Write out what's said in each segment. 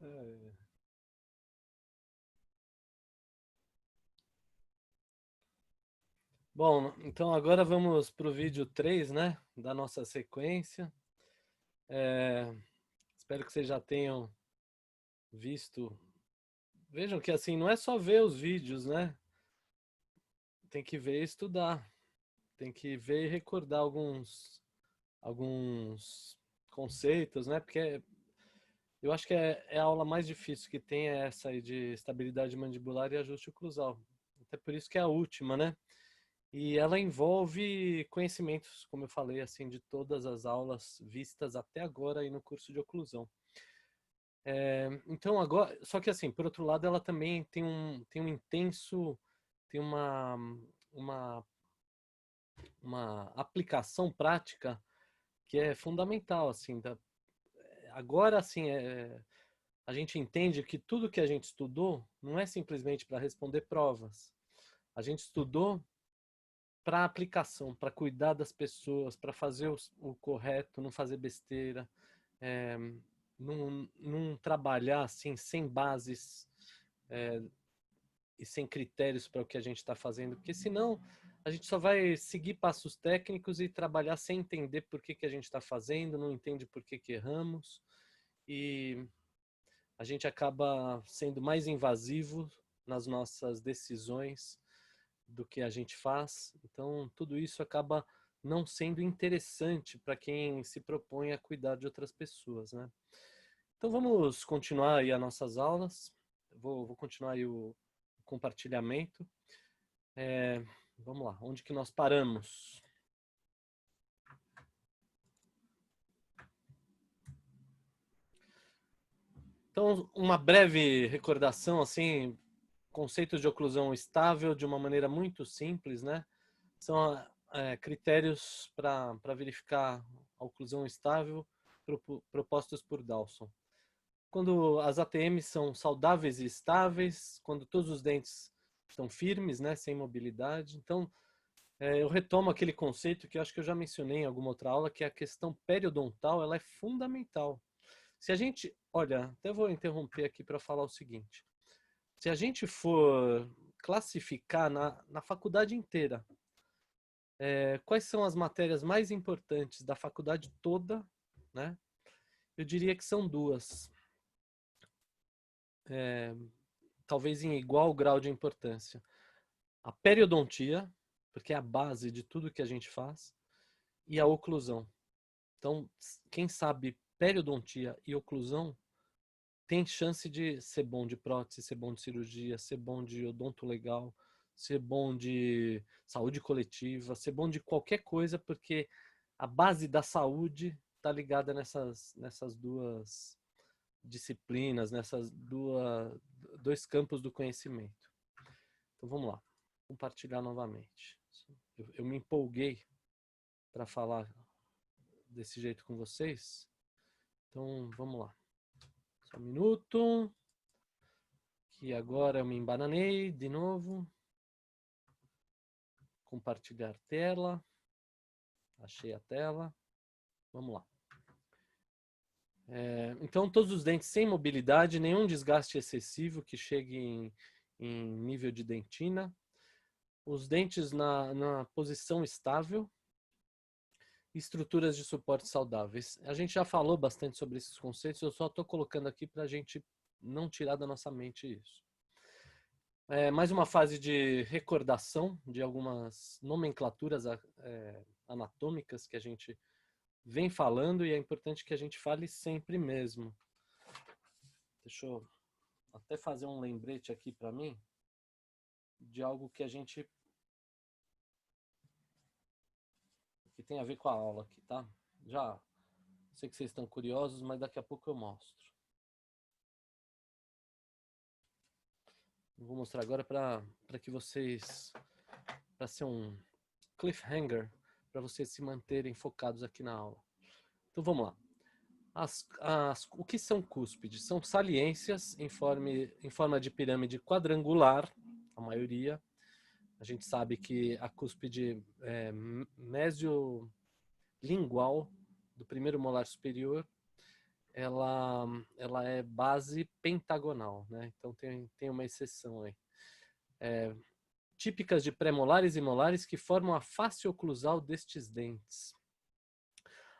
É. Bom, então agora vamos para o vídeo 3, né, da nossa sequência. É, espero que vocês já tenham visto. Vejam que assim, não é só ver os vídeos, né? Tem que ver e estudar. Tem que ver e recordar alguns conceitos, né? Porque eu acho que é a aula mais difícil que tem é essa aí de estabilidade mandibular e ajuste oclusal. Até por isso que é a última, né? E ela envolve conhecimentos, como eu falei, assim, de todas as aulas vistas até agora aí no curso de oclusão. Então agora, só que assim, por outro lado, ela também tem um intenso, tem uma, uma aplicação prática que é fundamental, assim. Agora, assim, a gente entende que tudo que a gente estudou não é simplesmente para responder provas. A gente estudou para aplicação, para cuidar das pessoas, para fazer o correto, não fazer besteira, é, não trabalhar assim sem bases é, e sem critérios para o que a gente está fazendo, porque senão a gente só vai seguir passos técnicos e trabalhar sem entender por que, que a gente está fazendo, não entende por que, que erramos e a gente acaba sendo mais invasivo nas nossas decisões do que a gente faz. Então, tudo isso acaba não sendo interessante para quem se propõe a cuidar de outras pessoas, né? Então, vamos continuar aí as nossas aulas. Vou continuar aí o compartilhamento. É, vamos lá, onde que nós paramos? Então, uma breve recordação, assim, conceitos de oclusão estável de uma maneira muito simples, né? São critérios para verificar a oclusão estável propostos por Dawson. Quando as ATMs são saudáveis e estáveis, quando todos os dentes estão firmes, né, sem mobilidade. Então, eu retomo aquele conceito que eu acho que eu já mencionei em alguma outra aula, que é a questão periodontal, ela é fundamental. Se a gente, olha, até vou interromper aqui para falar o seguinte. Se a gente for classificar na faculdade inteira, quais são as matérias mais importantes da faculdade toda, né? Eu diria que são duas, talvez em igual grau de importância. A periodontia, porque é a base de tudo que a gente faz, e a oclusão. Então, quem sabe periodontia e oclusão tem chance de ser bom de prótese, ser bom de cirurgia, ser bom de odonto legal, ser bom de saúde coletiva, ser bom de qualquer coisa, porque a base da saúde está ligada nessas duas disciplinas, dois campos do conhecimento. Então vamos lá, compartilhar novamente. Eu me empolguei para falar desse jeito com vocês, então vamos lá. Só um minuto, que agora eu me embananei de novo. Compartilhar tela. Achei a tela. Vamos lá. Então, todos os dentes sem mobilidade, nenhum desgaste excessivo que chegue em nível de dentina. Os dentes na posição estável. Estruturas de suporte saudáveis. A gente já falou bastante sobre esses conceitos, eu só estou colocando aqui para a gente não tirar da nossa mente isso. Mais uma fase de recordação de algumas nomenclaturas anatômicas que a gente vem falando e é importante que a gente fale sempre mesmo. Deixa eu até fazer um lembrete aqui para mim de algo que a gente que tem a ver com a aula aqui, tá? Já sei que vocês estão curiosos, mas daqui a pouco eu mostro. Eu vou mostrar agora para que vocês, para ser um cliffhanger, para vocês se manterem focados aqui na aula. Então vamos lá. O que são cúspides? São saliências em forma de pirâmide quadrangular, a maioria. A gente sabe que a cúspide mesiolingual do primeiro molar superior ela é base pentagonal, né? Então tem uma exceção aí. Típicas de premolares e molares que formam a face oclusal destes dentes.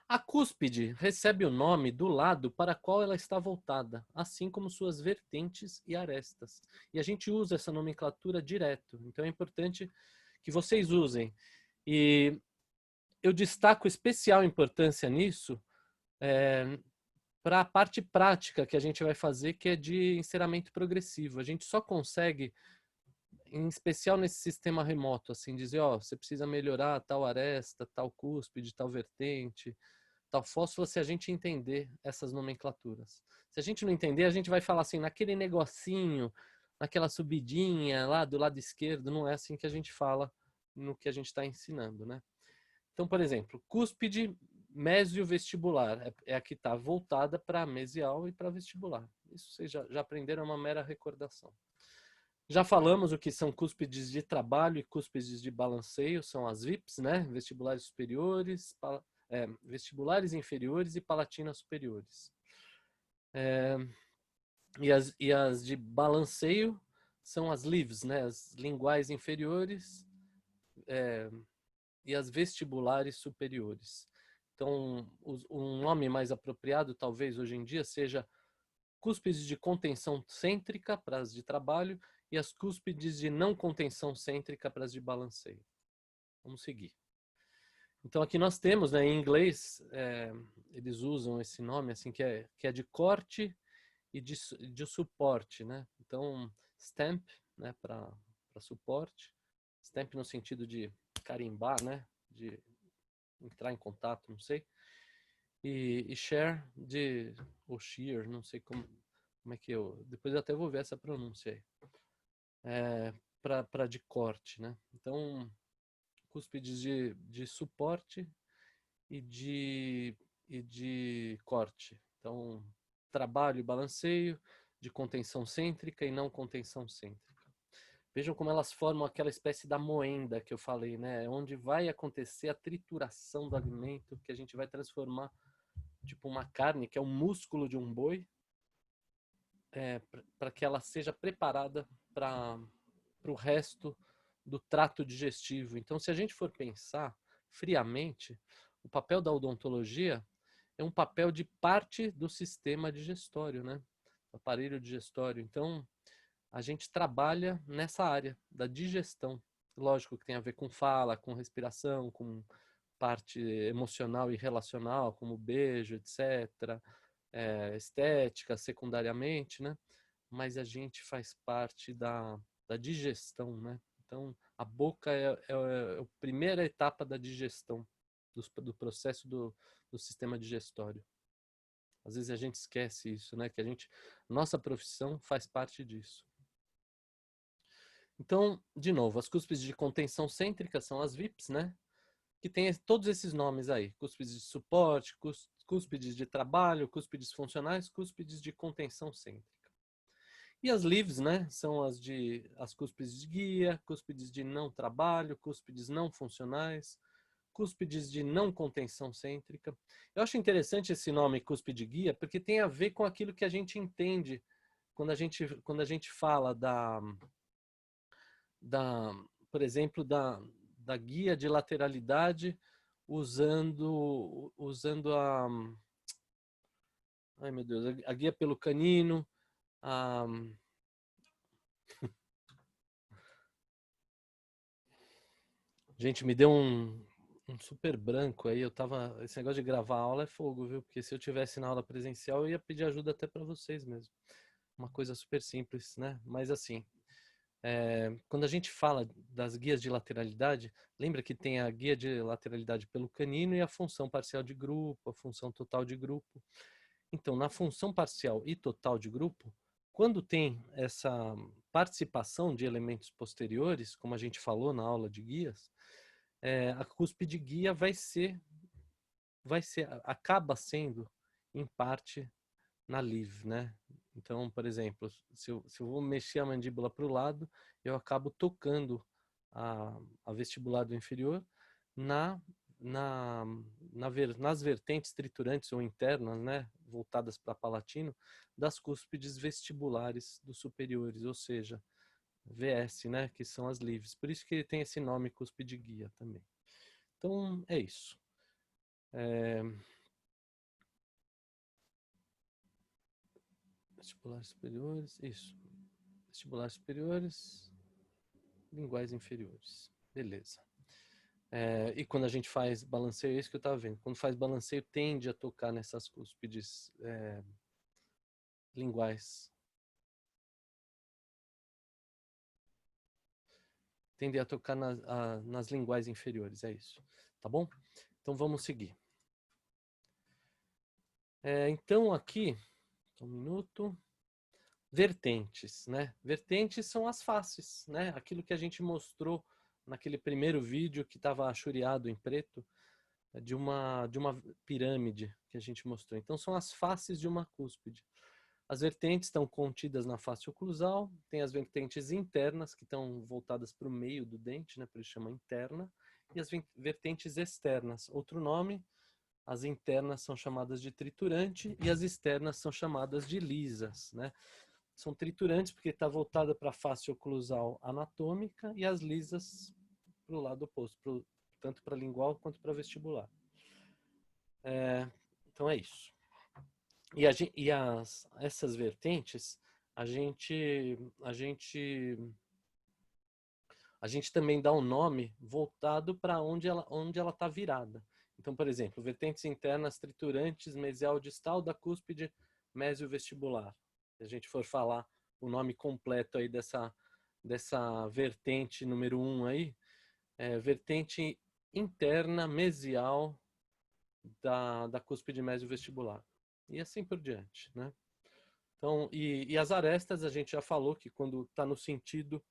A cúspide recebe o nome do lado para qual ela está voltada, assim como suas vertentes e arestas. E a gente usa essa nomenclatura direto, então é importante que vocês usem. E eu destaco especial importância nisso para a parte prática que a gente vai fazer, que é de enceramento progressivo. A gente só consegue, em especial nesse sistema remoto, assim, dizer, ó, você precisa melhorar tal aresta, tal cúspide, tal vertente, tal fósforo, se a gente entender essas nomenclaturas. Se a gente não entender, a gente vai falar assim, naquele negocinho, naquela subidinha lá do lado esquerdo, não é assim que a gente fala no que a gente está ensinando, né? Então, por exemplo, cúspide mesiovestibular é a que está voltada para mesial e para vestibular. Isso vocês já aprenderam, é uma mera recordação. Já falamos o que são cúspides de trabalho e cúspides de balanceio, são as VIPs, né? Vestibulares superiores, vestibulares inferiores e palatinas superiores. E as de balanceio são as LIVs, né? As linguais inferiores e as vestibulares superiores. Então, um nome mais apropriado, talvez hoje em dia, seja cúspides de contenção cêntrica para as de trabalho e as cúspides de não contenção cêntrica para as de balanceio. Vamos seguir. Então aqui nós temos, né, em inglês, eles usam esse nome assim que é de corte e de suporte, né? Então stamp, né, para suporte, stamp no sentido de carimbar, né, de entrar em contato, não sei, e share ou shear, não sei como é que depois eu até vou ver essa pronúncia aí, para de corte, né? Então cúspides de suporte e de corte. Então, trabalho e balanceio, de contenção cêntrica e não contenção cêntrica. Vejam como elas formam aquela espécie da moenda que eu falei, né? Onde vai acontecer a trituração do alimento, que a gente vai transformar tipo uma carne, que é o músculo de um boi, para que ela seja preparada para o resto do trato digestivo. Então, se a gente for pensar friamente, o papel da odontologia é um papel de parte do sistema digestório, né? Do aparelho digestório. Então, a gente trabalha nessa área da digestão. Lógico que tem a ver com fala, com respiração, com parte emocional e relacional, como beijo, etc. Estética, secundariamente, né? Mas a gente faz parte da digestão, né? Então, a boca é a primeira etapa da digestão, do processo do sistema digestório. Às vezes a gente esquece isso, né? Que nossa profissão faz parte disso. Então, de novo, as cúspides de contenção cêntrica são as VIPs, né? Que tem todos esses nomes aí: cúspides de suporte, cúspides de trabalho, cúspides funcionais, cúspides de contenção cêntrica. E as LIVs, né, são as cúspides de guia, cúspides de não trabalho, cúspides não funcionais, cúspides de não contenção cêntrica. Eu acho interessante esse nome cúspide guia, porque tem a ver com aquilo que a gente entende quando a gente fala por exemplo, da guia de lateralidade usando ai meu Deus, a guia pelo canino, a gente, me deu um super branco aí. Esse negócio de gravar aula é fogo, viu? Porque se eu tivesse na aula presencial, eu ia pedir ajuda até para vocês mesmo. Uma coisa super simples, né? Mas assim, quando a gente fala das guias de lateralidade, lembra que tem a guia de lateralidade pelo canino e a função parcial de grupo, a função total de grupo. Então, na função parcial e total de grupo, quando tem essa participação de elementos posteriores, como a gente falou na aula de guias, a cúspide guia acaba sendo, em parte, na LIV, né? Então, por exemplo, se eu vou mexer a mandíbula para o lado, eu acabo tocando a vestibular do inferior nas vertentes triturantes ou internas, né? voltadas para palatino, das cúspides vestibulares dos superiores, ou seja, VS, né, que são as livres. Por isso que ele tem esse nome cúspide guia também. Então, é isso. Vestibulares superiores, isso. Vestibulares superiores, linguais inferiores. Beleza. E quando a gente faz balanceio, é isso que eu estava vendo. Quando faz balanceio, tende a tocar nessas cúspides linguais. Tende a tocar nas linguais inferiores, é isso. Tá bom? Então vamos seguir. Então aqui, um minuto. Vertentes, né? Vertentes são as faces, né? Aquilo que a gente mostrou naquele primeiro vídeo que estava chureado em preto, de uma pirâmide que a gente mostrou. Então são as faces de uma cúspide. As vertentes estão contidas na face oclusal, tem as vertentes internas que estão voltadas para o meio do dente, né? Por isso chama interna, e as vertentes externas. Outro nome, as internas são chamadas de triturante e as externas são chamadas de lisas, né? São triturantes porque está voltada para a face oclusal anatômica e as lisas para o lado oposto, tanto para lingual quanto para vestibular. Então é isso. E essas vertentes, a gente também dá um nome voltado para onde ela está virada. Então, por exemplo, vertentes internas triturantes, mesial distal da cúspide mesio-vestibular. Se a gente for falar o nome completo aí dessa vertente número 1 aí, vertente interna mesial da cúspide mesio-vestibular. E assim por diante, né? Então, e as arestas, a gente já falou que quando está no sentido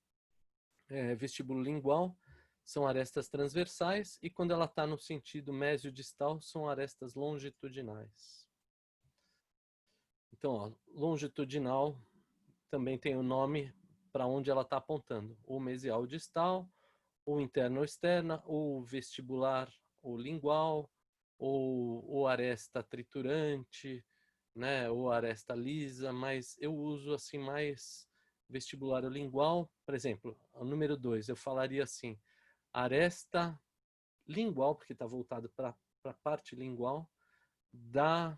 vestíbulo lingual, são arestas transversais, e quando ela está no sentido mesio-distal, são arestas longitudinais. Então, ó, longitudinal também tem o nome para onde ela está apontando, ou mesial distal, ou interna ou externa, ou vestibular ou lingual, ou aresta triturante, né, ou aresta lisa, mas eu uso assim mais vestibular ou lingual. Por exemplo, o número 2, eu falaria assim, aresta lingual, porque está voltado para a parte lingual da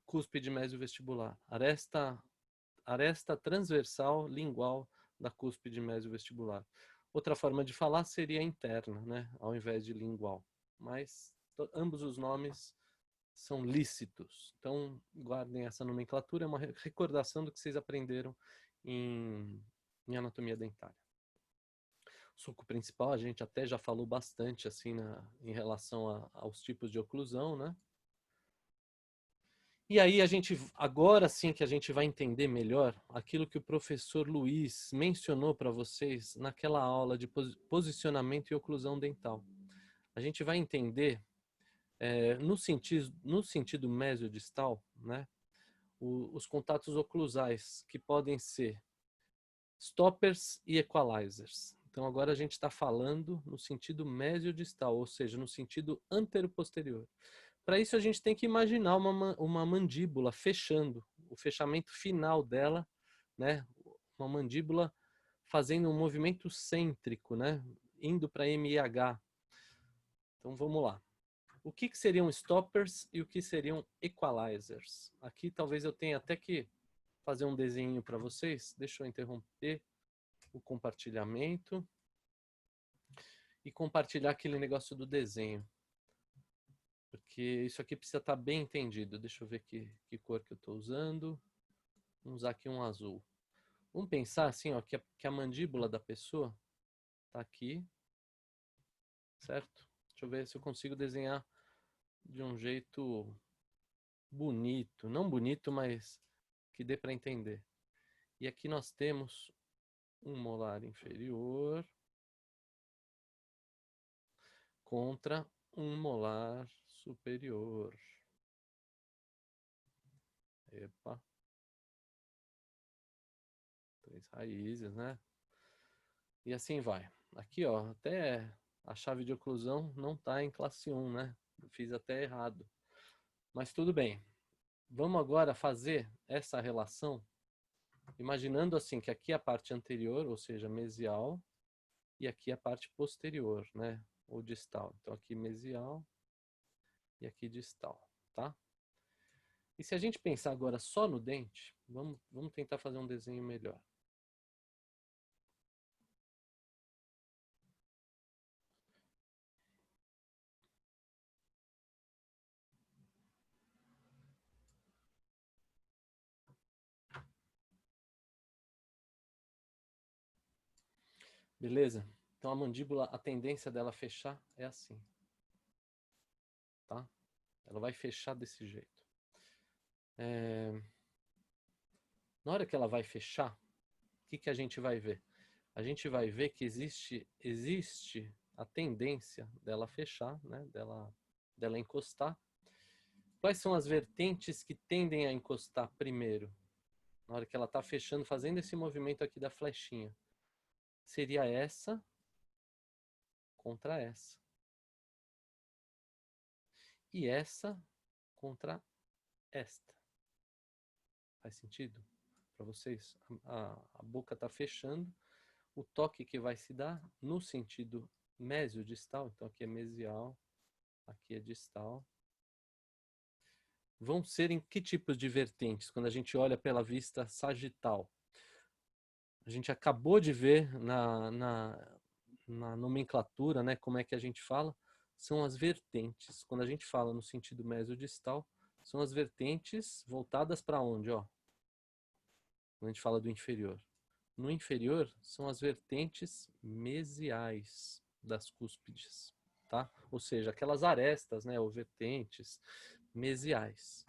cúspide mesio-vestibular. Aresta transversal lingual da cúspide mesio-vestibular. Outra forma de falar seria interna, né, ao invés de lingual. Mas ambos os nomes são lícitos. Então, guardem essa nomenclatura, é uma recordação do que vocês aprenderam em anatomia dentária. O sulco principal, a gente até já falou bastante assim em relação aos tipos de oclusão, né? E aí agora sim que a gente vai entender melhor aquilo que o professor Luiz mencionou para vocês naquela aula de posicionamento e oclusão dental. A gente vai entender no sentido mesiodistal, né, os contatos oclusais, que podem ser stoppers e equalizers. Então agora a gente está falando no sentido mesiodistal, ou seja, no sentido antero-posterior. Para isso a gente tem que imaginar uma mandíbula fechando, o fechamento final dela, né, uma mandíbula fazendo um movimento cêntrico, né, indo para MIH. Então vamos lá. O que seriam stoppers e o que seriam equalizers? Aqui talvez eu tenha até que fazer um desenho para vocês. Deixa eu interromper o compartilhamento e compartilhar aquele negócio do desenho. Porque isso aqui precisa estar bem entendido. Deixa eu ver que cor que eu estou usando. Vamos usar aqui um azul. Vamos pensar assim, ó, que a mandíbula da pessoa está aqui, certo? Deixa eu ver se eu consigo desenhar de um jeito bonito. Não bonito, mas que dê para entender. E aqui nós temos um molar inferior contra um molar superior. Epa. 3 raízes, né? E assim vai. Aqui, ó, até a chave de oclusão não está em classe 1, né? Eu fiz até errado. Mas tudo bem. Vamos agora fazer essa relação, imaginando assim que aqui é a parte anterior, ou seja, mesial, e aqui é a parte posterior, né? Ou distal. Então aqui mesial e aqui distal, tá? E se a gente pensar agora só no dente, vamos tentar fazer um desenho melhor. Beleza? Então a mandíbula, a tendência dela fechar é assim, tá? Ela vai fechar desse jeito. Na hora que ela vai fechar, o que a gente vai ver? A gente vai ver que existe a tendência dela fechar, né? Dela encostar. Quais são as vertentes que tendem a encostar primeiro? Na hora que ela está fechando, fazendo esse movimento aqui da flechinha. Seria essa contra essa. E essa contra esta. Faz sentido para vocês? A boca está fechando. O toque que vai se dar no sentido mesiodistal, então aqui é mesial, aqui é distal. Vão ser em que tipos de vertentes? Quando a gente olha pela vista sagital. A gente acabou de ver na nomenclatura, né, como é que a gente fala, são as vertentes. Quando a gente fala no sentido mesiodistal, são as vertentes voltadas para onde? Ó? Quando a gente fala do inferior. No inferior, são as vertentes mesiais das cúspides, tá? Ou seja, aquelas arestas, né, ou vertentes mesiais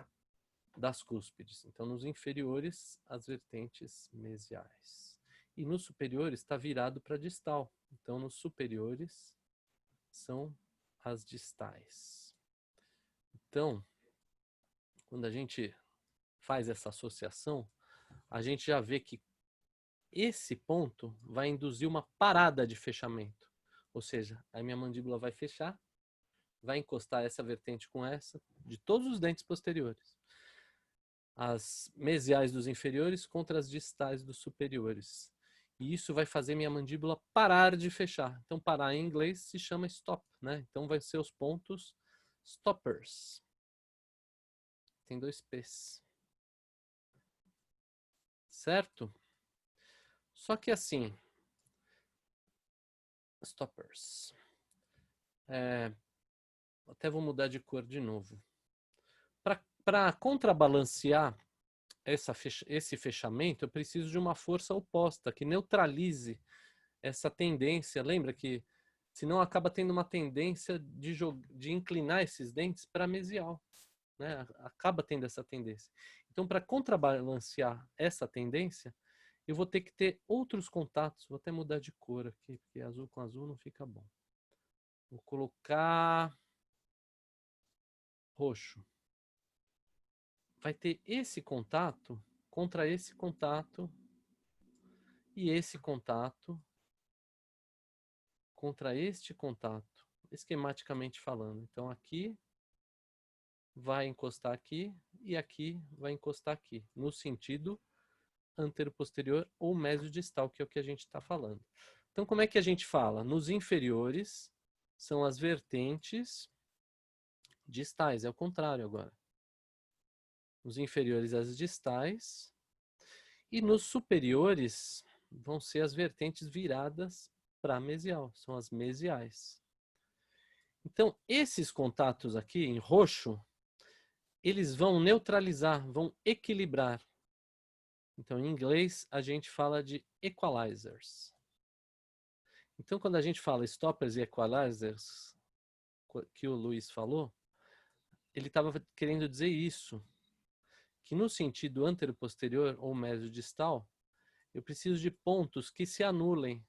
das cúspides. Então, nos inferiores, as vertentes mesiais. E nos superiores está virado para distal. Então, nos superiores são as distais. Então, quando a gente faz essa associação, a gente já vê que esse ponto vai induzir uma parada de fechamento. Ou seja, a minha mandíbula vai fechar, vai encostar essa vertente com essa, de todos os dentes posteriores. As mesiais dos inferiores contra as distais dos superiores. E isso vai fazer minha mandíbula parar de fechar. Então, parar em inglês se chama stop, né? Então, vai ser os pontos stoppers. Tem 2 P's. Certo? Só que assim, stoppers. Até vou mudar de cor de novo. Para contrabalancear esse fechamento, eu preciso de uma força oposta que neutralize essa tendência. Lembra que senão acaba tendo uma tendência de inclinar esses dentes para mesial, né? Acaba tendo essa tendência. Então, para contrabalancear essa tendência, eu vou ter que ter outros contatos. Vou até mudar de cor aqui, porque azul com azul não fica bom. Vou colocar roxo. Vai ter esse contato contra esse contato e esse contato contra este contato, esquematicamente falando. Então, aqui vai encostar aqui e aqui vai encostar aqui, no sentido antero-posterior ou mesiodistal, que é o que a gente está falando. Então, como é que a gente fala? Nos inferiores são as vertentes distais, é o contrário agora. Nos inferiores as distais e nos superiores vão ser as vertentes viradas para mesial, são as mesiais. Então, esses contatos aqui em roxo, eles vão neutralizar, vão equilibrar. Então, em inglês, a gente fala de equalizers. Então, quando a gente fala stoppers e equalizers, que o Luiz falou, ele estava querendo dizer isso, que no sentido antero-posterior ou mesiodistal, eu preciso de pontos que se anulem.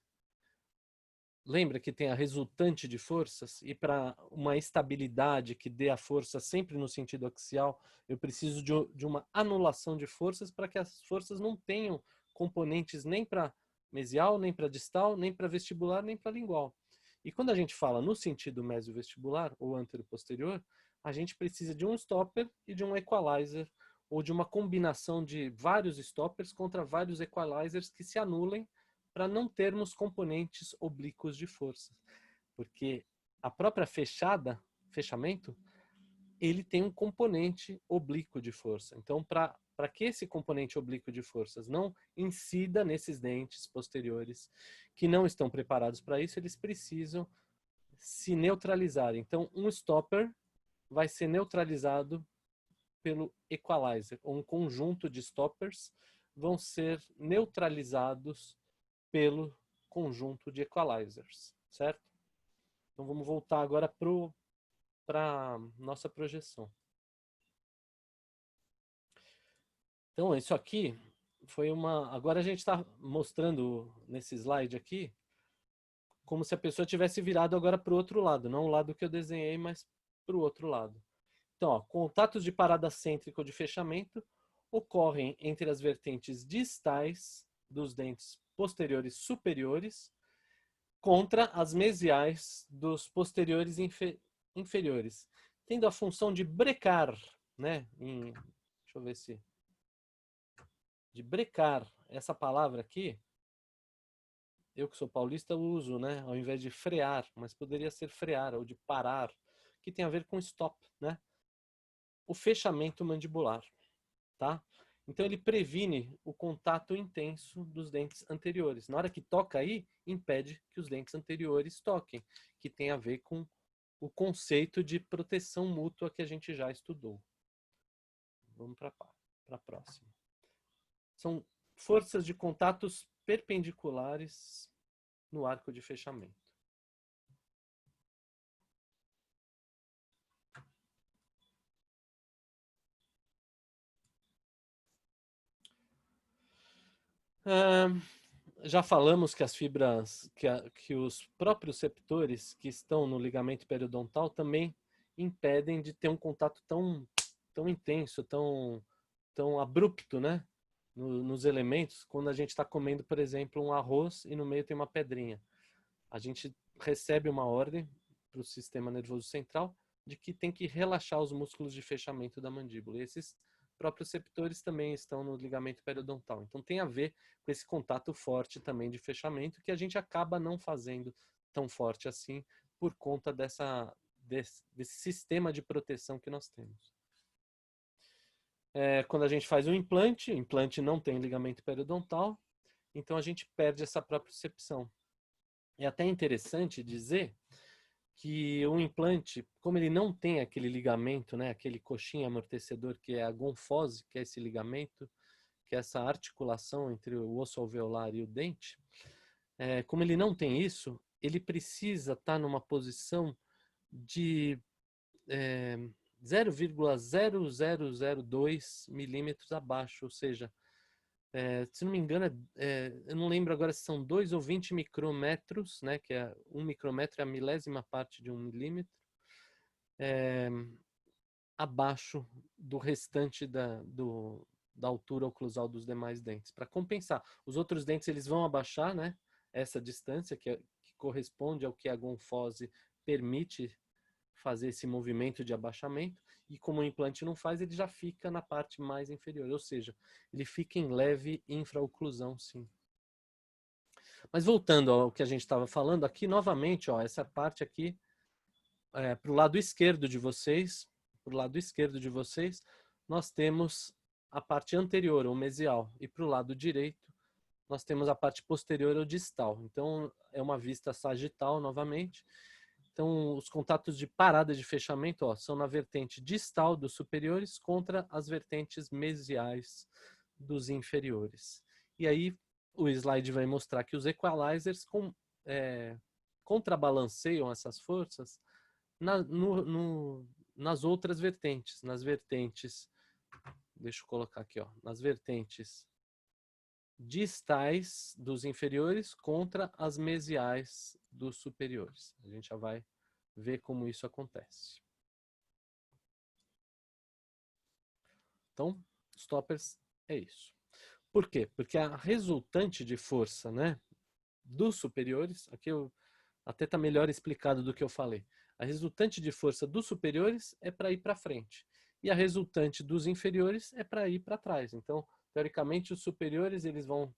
Lembra que tem a resultante de forças? E para uma estabilidade que dê a força sempre no sentido axial, eu preciso de uma anulação de forças para que as forças não tenham componentes nem para mesial, nem para distal, nem para vestibular, nem para lingual. E quando a gente fala no sentido mesio-vestibular ou antero-posterior, a gente precisa de um stopper e de um equalizer ou de uma combinação de vários stoppers contra vários equalizers que se anulem para não termos componentes oblíquos de força. Porque a própria fechamento, ele tem um componente oblíquo de força. Então, para que esse componente oblíquo de forças não incida nesses dentes posteriores que não estão preparados para isso, eles precisam se neutralizar. Então, um stopper vai ser neutralizado pelo equalizer, ou um conjunto de stoppers vão ser neutralizados pelo conjunto de equalizers, certo? Então vamos voltar agora para nossa projeção. Então isso aqui foi uma... Agora a gente está mostrando nesse slide aqui como se a pessoa tivesse virado agora para o outro lado, não o lado que eu desenhei, mas para o outro lado. Então, ó, contatos de parada cêntrica ou de fechamento ocorrem entre as vertentes distais dos dentes posteriores superiores contra as mesiais dos posteriores inferiores, tendo a função de brecar, né? Deixa eu ver se... De brecar, essa palavra aqui, eu que sou paulista uso, né? Ao invés de frear, mas poderia ser frear ou de parar, que tem a ver com stop, né? O fechamento mandibular, tá? Então ele previne o contato intenso dos dentes anteriores. Na hora que toca aí, impede que os dentes anteriores toquem, que tem a ver com o conceito de proteção mútua que a gente já estudou. Vamos para a próxima. São forças de contatos perpendiculares no arco de fechamento. Já falamos que as fibras, que os próprios septores que estão no ligamento periodontal também impedem de ter um contato tão intenso, tão abrupto, né? Nos elementos, quando a gente está comendo, por exemplo, um arroz e no meio tem uma pedrinha. A gente recebe uma ordem para o sistema nervoso central de que tem que relaxar os músculos de fechamento da mandíbula. E esses próprios septores também estão no ligamento periodontal. Então tem a ver com esse contato forte também de fechamento que a gente acaba não fazendo tão forte assim por conta desse sistema de proteção que nós temos. Quando a gente faz um implante, o implante não tem ligamento periodontal, então a gente perde essa propriocepção. É até interessante dizer que o implante, como ele não tem aquele ligamento, né, aquele coxinha amortecedor que é a gonfose, que é esse ligamento, que é essa articulação entre o osso alveolar e o dente, como ele não tem isso, ele precisa estar numa posição de 0,0002 milímetros abaixo, ou seja, se não me engano, eu não lembro agora se são 2 ou 20 micrômetros, né, que é 1 micrômetro é a milésima parte de 1 milímetro, abaixo do restante da altura oclusal dos demais dentes, para compensar. Os outros dentes eles vão abaixar, né, essa distância que corresponde ao que a gonfose permite fazer esse movimento de abaixamento, e como o implante não faz, ele já fica na parte mais inferior, ou seja, ele fica em leve infraoclusão, sim. Mas voltando ao que a gente estava falando, aqui novamente, ó, essa parte aqui, para o lado esquerdo de vocês, nós temos a parte anterior, ou mesial, e para o lado direito, nós temos a parte posterior, ou distal. Então, é uma vista sagital, novamente. Então, os contatos de parada de fechamento, ó, são na vertente distal dos superiores contra as vertentes mesiais dos inferiores. E aí, o slide vai mostrar que os equalizers contrabalanceiam essas forças nas outras vertentes. Deixa eu colocar aqui, ó, nas vertentes distais dos inferiores contra as mesiais dos superiores. A gente já vai ver como isso acontece. Então, stoppers é isso. Por quê? Porque a resultante de força, né, dos superiores, aqui até está melhor explicado do que eu falei. A resultante de força dos superiores é para ir para frente. e a resultante dos inferiores é para ir para trás. Então, teoricamente, os superiores eles vão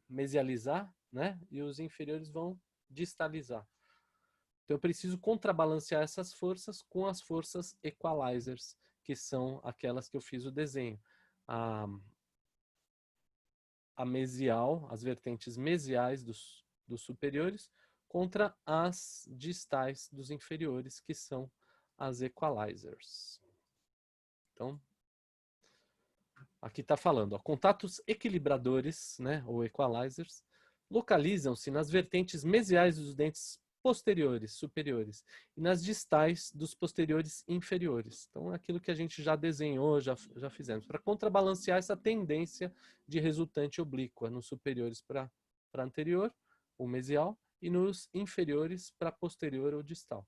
mesializar, né? E os inferiores vão distalizar. Então, eu preciso contrabalancear essas forças com as forças equalizers, que são aquelas que eu fiz o desenho. A mesial, as vertentes mesiais dos superiores, contra as distais dos inferiores, que são as equalizers. Então, aqui está falando, ó, contatos equilibradores, né, ou equalizers, localizam-se nas vertentes mesiais dos dentes posteriores, superiores, e nas distais dos posteriores inferiores. Então, é aquilo que a gente já desenhou, já fizemos, para contrabalancear essa tendência de resultante oblíqua nos superiores para anterior, ou mesial, e nos inferiores para posterior ou distal.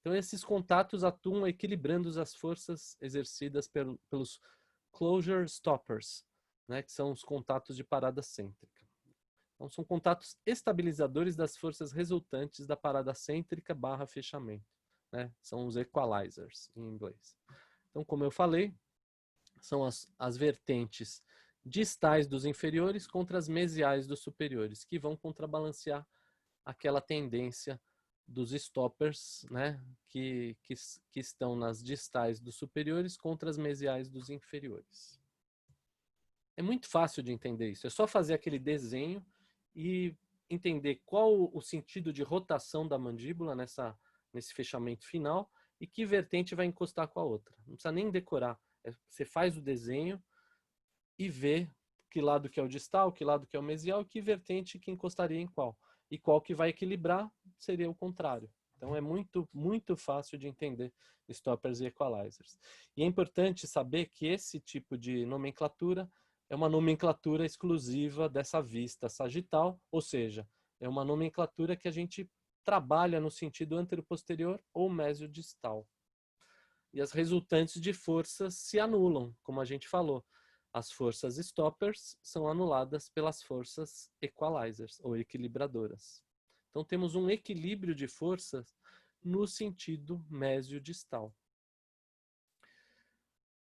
Então, esses contatos atuam equilibrando as forças exercidas pelos closure stoppers, né, que são os contatos de parada cêntrica. Então, são contatos estabilizadores das forças resultantes da parada cêntrica / fechamento. Né? São os equalizers, em inglês. Então, como eu falei, são as vertentes distais dos inferiores contra as mesiais dos superiores, que vão contrabalancear aquela tendência dos stoppers, né, que estão nas distais dos superiores contra as mesiais dos inferiores. É muito fácil de entender isso. É só fazer aquele desenho e entender qual o sentido de rotação da mandíbula nesse fechamento final e que vertente vai encostar com a outra. Não precisa nem decorar. Você faz o desenho e vê que lado que é o distal, que lado que é o mesial e que vertente que encostaria em qual. E qual que vai equilibrar seria o contrário. Então é muito, muito fácil de entender stoppers e equalizers. E é importante saber que esse tipo de nomenclatura é uma nomenclatura exclusiva dessa vista sagital, ou seja, é uma nomenclatura que a gente trabalha no sentido anteroposterior ou mesiodistal. E as resultantes de forças se anulam, como a gente falou. As forças stoppers são anuladas pelas forças equalizers, ou equilibradoras. Então temos um equilíbrio de forças no sentido mesiodistal.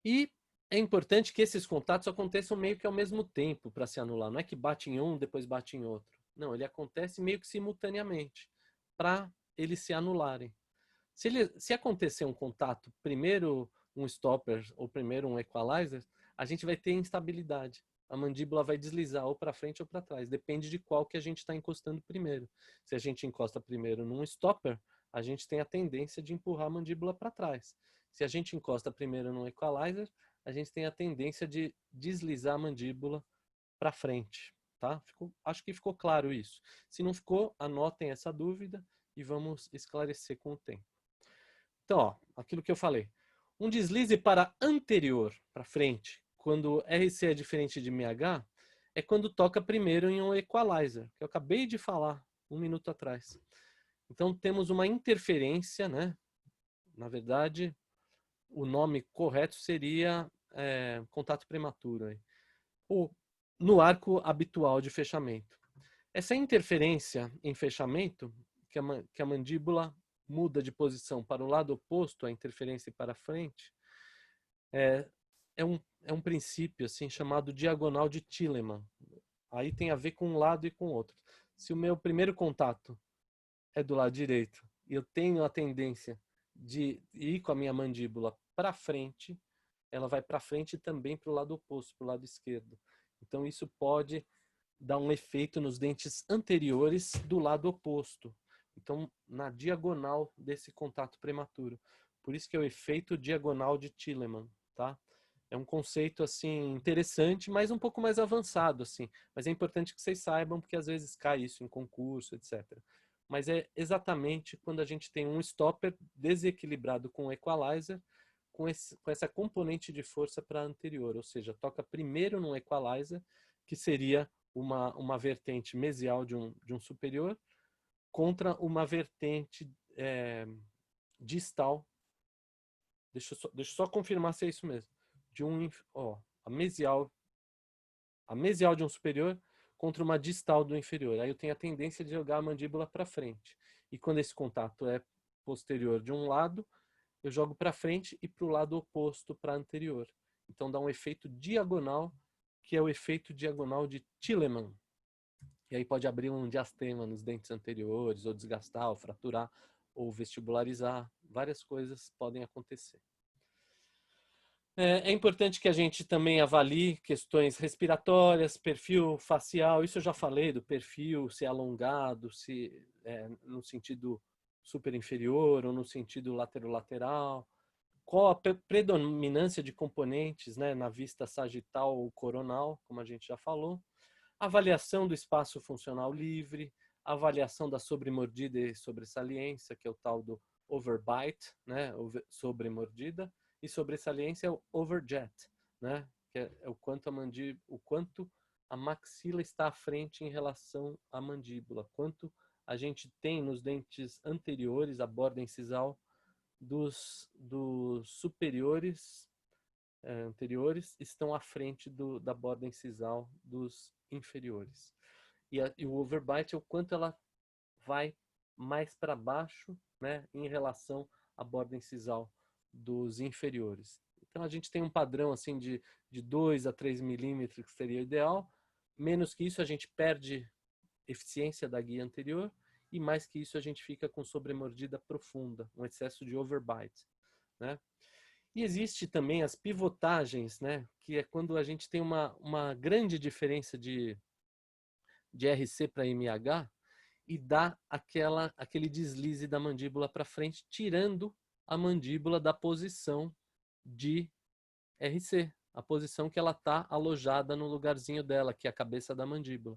E é importante que esses contatos aconteçam meio que ao mesmo tempo para se anular. Não é que bate em um, depois bate em outro. Não, ele acontece meio que simultaneamente, para eles se anularem. Se acontecer um contato, primeiro um stopper ou primeiro um equalizer, a gente vai ter instabilidade. A mandíbula vai deslizar ou para frente ou para trás. Depende de qual que a gente está encostando primeiro. Se a gente encosta primeiro num stopper, a gente tem a tendência de empurrar a mandíbula para trás. Se a gente encosta primeiro num equalizer, a gente tem a tendência de deslizar a mandíbula para frente. Tá? Acho que ficou claro isso. Se não ficou, anotem essa dúvida e vamos esclarecer com o tempo. Então, ó, aquilo que eu falei. Um deslize para anterior, para frente, quando RC é diferente de MH, é quando toca primeiro em um equalizer, que eu acabei de falar 1 minuto atrás. Então, temos uma interferência, né? Na verdade, o nome correto seria contato prematuro. Aí. Ou no arco habitual de fechamento. Essa interferência em fechamento, que a mandíbula muda de posição para o lado oposto à interferência para frente, é um princípio assim, chamado diagonal de Tillemann. Aí tem a ver com um lado e com o outro. Se o meu primeiro contato é do lado direito e eu tenho a tendência de ir com a minha mandíbula para frente, ela vai para frente também para o lado oposto, para o lado esquerdo. Então isso pode dar um efeito nos dentes anteriores do lado oposto. Então, na diagonal desse contato prematuro. Por isso que é o efeito diagonal de Tillemann, tá? É um conceito, assim, interessante, mas um pouco mais avançado, assim. Mas é importante que vocês saibam, porque às vezes cai isso em concurso, etc. Mas é exatamente quando a gente tem um stopper desequilibrado com o equalizer, com essa componente de força para anterior. Ou seja, toca primeiro no equalizer, que seria uma vertente mesial de um superior, contra uma vertente distal. Deixa eu só confirmar se é isso mesmo. A mesial de um superior contra uma distal do inferior. Aí eu tenho a tendência de jogar a mandíbula para frente. E quando esse contato é posterior de um lado, eu jogo para frente e para o lado oposto, para anterior. Então dá um efeito diagonal, que é o efeito diagonal de Tillemann. E aí pode abrir um diastema nos dentes anteriores, ou desgastar, ou fraturar, ou vestibularizar. Várias coisas podem acontecer. É importante que a gente também avalie questões respiratórias, perfil facial. Isso eu já falei do perfil, se é alongado, se no sentido super inferior ou no sentido lateral. Qual a predominância de componentes, né, na vista sagital ou coronal, como a gente já falou. Avaliação do espaço funcional livre, avaliação da sobremordida e sobressaliência, que é o tal do overbite, né, sobremordida, e sobressaliência é o overjet, né, que é o quanto a maxila está à frente em relação à mandíbula, quanto a gente tem nos dentes anteriores, a borda incisal, dos superiores anteriores estão à frente da borda incisal dos inferiores. E o overbite é o quanto ela vai mais para baixo, né, em relação à borda incisal dos inferiores. Então a gente tem um padrão assim de 2 a 3 milímetros, que seria ideal. Menos que isso a gente perde eficiência da guia anterior, e mais que isso a gente fica com sobremordida profunda, um excesso de overbite, né? E existe também as pivotagens, né? Que é quando a gente tem uma grande diferença de RC para MH e dá aquele deslize da mandíbula para frente, tirando a mandíbula da posição de RC, a posição que ela está alojada no lugarzinho dela, que é a cabeça da mandíbula.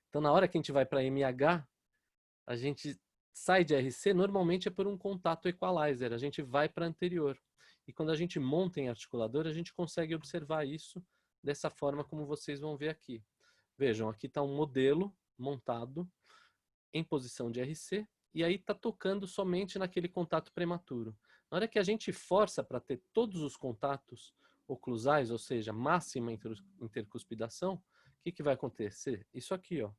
Então, na hora que a gente vai para MH, a gente sai de RC, normalmente é por um contato equalizer, a gente vai para anterior. E quando a gente monta em articulador, a gente consegue observar isso dessa forma como vocês vão ver aqui. Vejam, aqui está um modelo montado em posição de RC, e aí está tocando somente naquele contato prematuro. Na hora que a gente força para ter todos os contatos oclusais, ou seja, máxima intercuspidação, o que vai acontecer? Isso aqui, ó,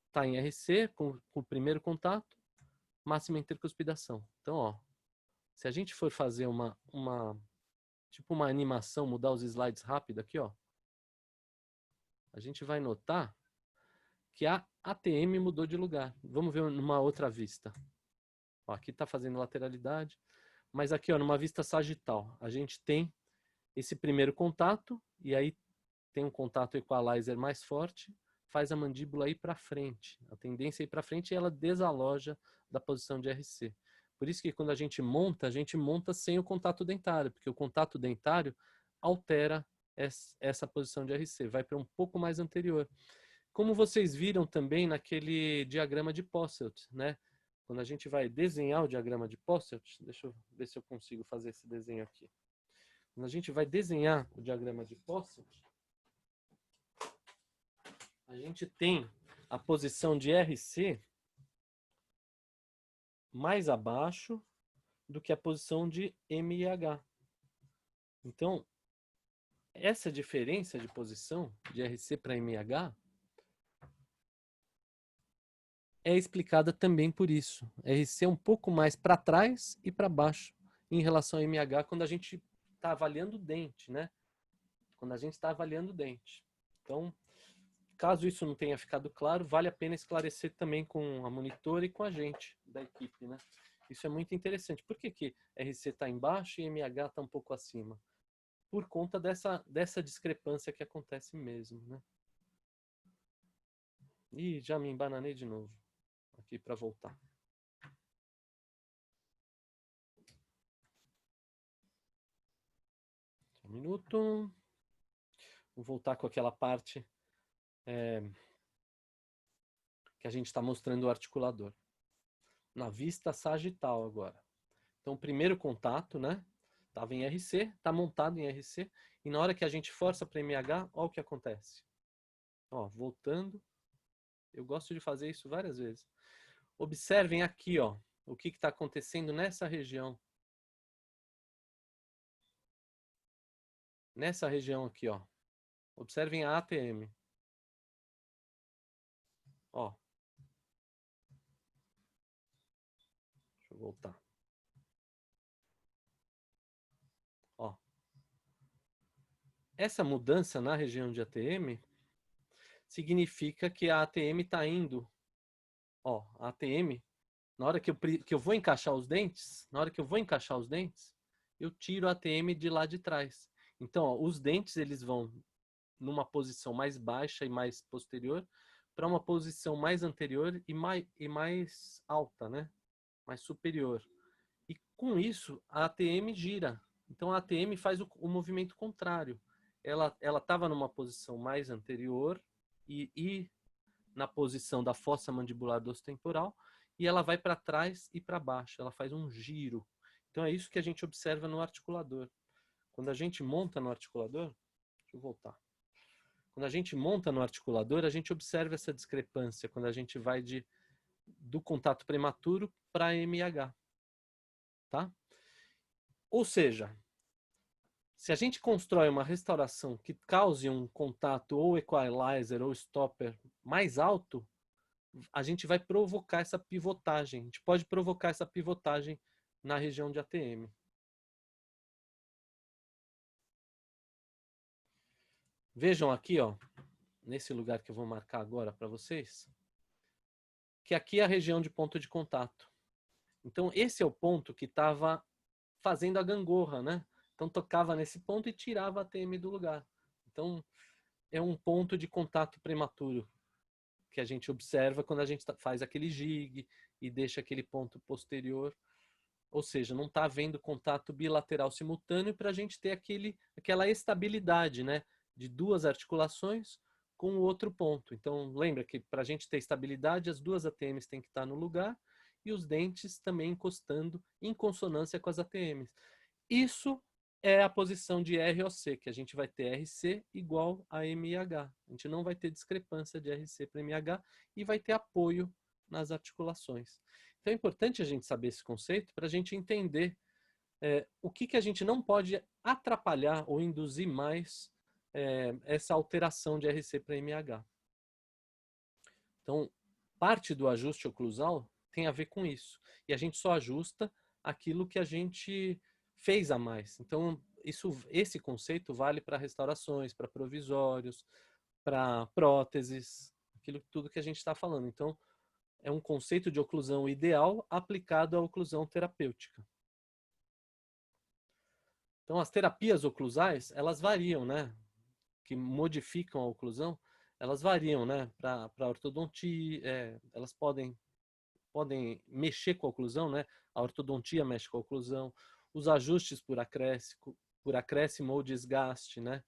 está em RC com o primeiro contato, máxima intercuspidação. Então, ó, se a gente for fazer tipo uma animação, mudar os slides rápido aqui, ó, a gente vai notar que a ATM mudou de lugar. Vamos ver numa outra vista. Ó, aqui está fazendo lateralidade, mas aqui, ó, numa vista sagital, a gente tem esse primeiro contato, e aí tem um contato equalizer mais forte, faz a mandíbula ir para frente. A tendência é ir para frente, e ela desaloja da posição de RC. Por isso que quando a gente monta sem o contato dentário, porque o contato dentário altera essa posição de RC, vai para um pouco mais anterior. Como vocês viram também naquele diagrama de Posselt, né? Quando a gente vai desenhar o diagrama de Posselt, deixa eu ver se eu consigo fazer esse desenho aqui. Quando a gente vai desenhar o diagrama de Posselt, a gente tem a posição de RC mais abaixo do que a posição de MIH. Então, essa diferença de posição de RC para MIH é explicada também por isso. RC é um pouco mais para trás e para baixo em relação ao MH quando a gente está avaliando o dente, né? Quando a gente está avaliando o dente. Então, caso isso não tenha ficado claro, vale a pena esclarecer também com a monitora e com a gente da equipe, né? Isso é muito interessante. Por que RC está embaixo e MH está um pouco acima? Por conta dessa discrepância que acontece mesmo, né? Ih, já me embananei de novo aqui para voltar. Um minuto. Vou voltar com aquela parte que a gente está mostrando o articulador. Na vista sagital agora. Então, o primeiro contato, né? Estava em RC, está montado em RC, e na hora que a gente força para MH, olha o que acontece. Ó, voltando, eu gosto de fazer isso várias vezes. Observem aqui, ó, o que está acontecendo nessa região. Nessa região aqui, ó. Observem a ATM. Ó. Deixa eu voltar. essa mudança na região de ATM significa que a ATM está indo, ó, a ATM, na hora que eu vou encaixar os dentes, eu tiro a ATM de lá de trás. Então, ó, os dentes eles vão numa posição mais baixa e mais posterior para uma posição mais anterior e mais alta, né? Mais superior. E com isso, a ATM gira. Então, a ATM faz o movimento contrário. Ela estava numa posição mais anterior e na posição da fossa mandibular dorstemporal e ela vai para trás e para baixo. Ela faz um giro. Então, é isso que a gente observa no articulador. Quando a gente monta no articulador, deixa eu voltar. Quando a gente monta no articulador, a gente observa essa discrepância quando a gente vai do contato prematuro para MH. Tá? Ou seja, se a gente constrói uma restauração que cause um contato ou equalizer ou stopper mais alto, a gente vai provocar essa pivotagem. A gente pode provocar essa pivotagem na região de ATM. Vejam aqui, ó, nesse lugar que eu vou marcar agora para vocês, que aqui é a região de ponto de contato. Então, esse é o ponto que estava fazendo a gangorra, né? Então, tocava nesse ponto e tirava a ATM do lugar. Então, é um ponto de contato prematuro que a gente observa quando a gente faz aquele jig e deixa aquele ponto posterior. Ou seja, não está havendo contato bilateral simultâneo para a gente ter aquela estabilidade, né? De duas articulações com o outro ponto. Então, lembra que para a gente ter estabilidade, as duas ATMs têm que estar no lugar e os dentes também encostando em consonância com as ATMs. Isso é a posição de ROC, que a gente vai ter RC igual a MH. A gente não vai ter discrepância de RC para MH e vai ter apoio nas articulações. Então é importante a gente saber esse conceito para a gente entender o que a gente não pode atrapalhar ou induzir mais essa alteração de RC para MH. Então, parte do ajuste oclusal tem a ver com isso. E a gente só ajusta aquilo que a gente fez a mais. Então, esse conceito vale para restaurações, para provisórios, para próteses, tudo que a gente está falando. Então, é um conceito de oclusão ideal aplicado à oclusão terapêutica. Então, as terapias oclusais, elas variam, né? Que modificam a oclusão, elas variam, né? Para ortodontia, elas podem mexer com a oclusão, né? A ortodontia mexe com a oclusão, os ajustes por acréscimo ou desgaste, né?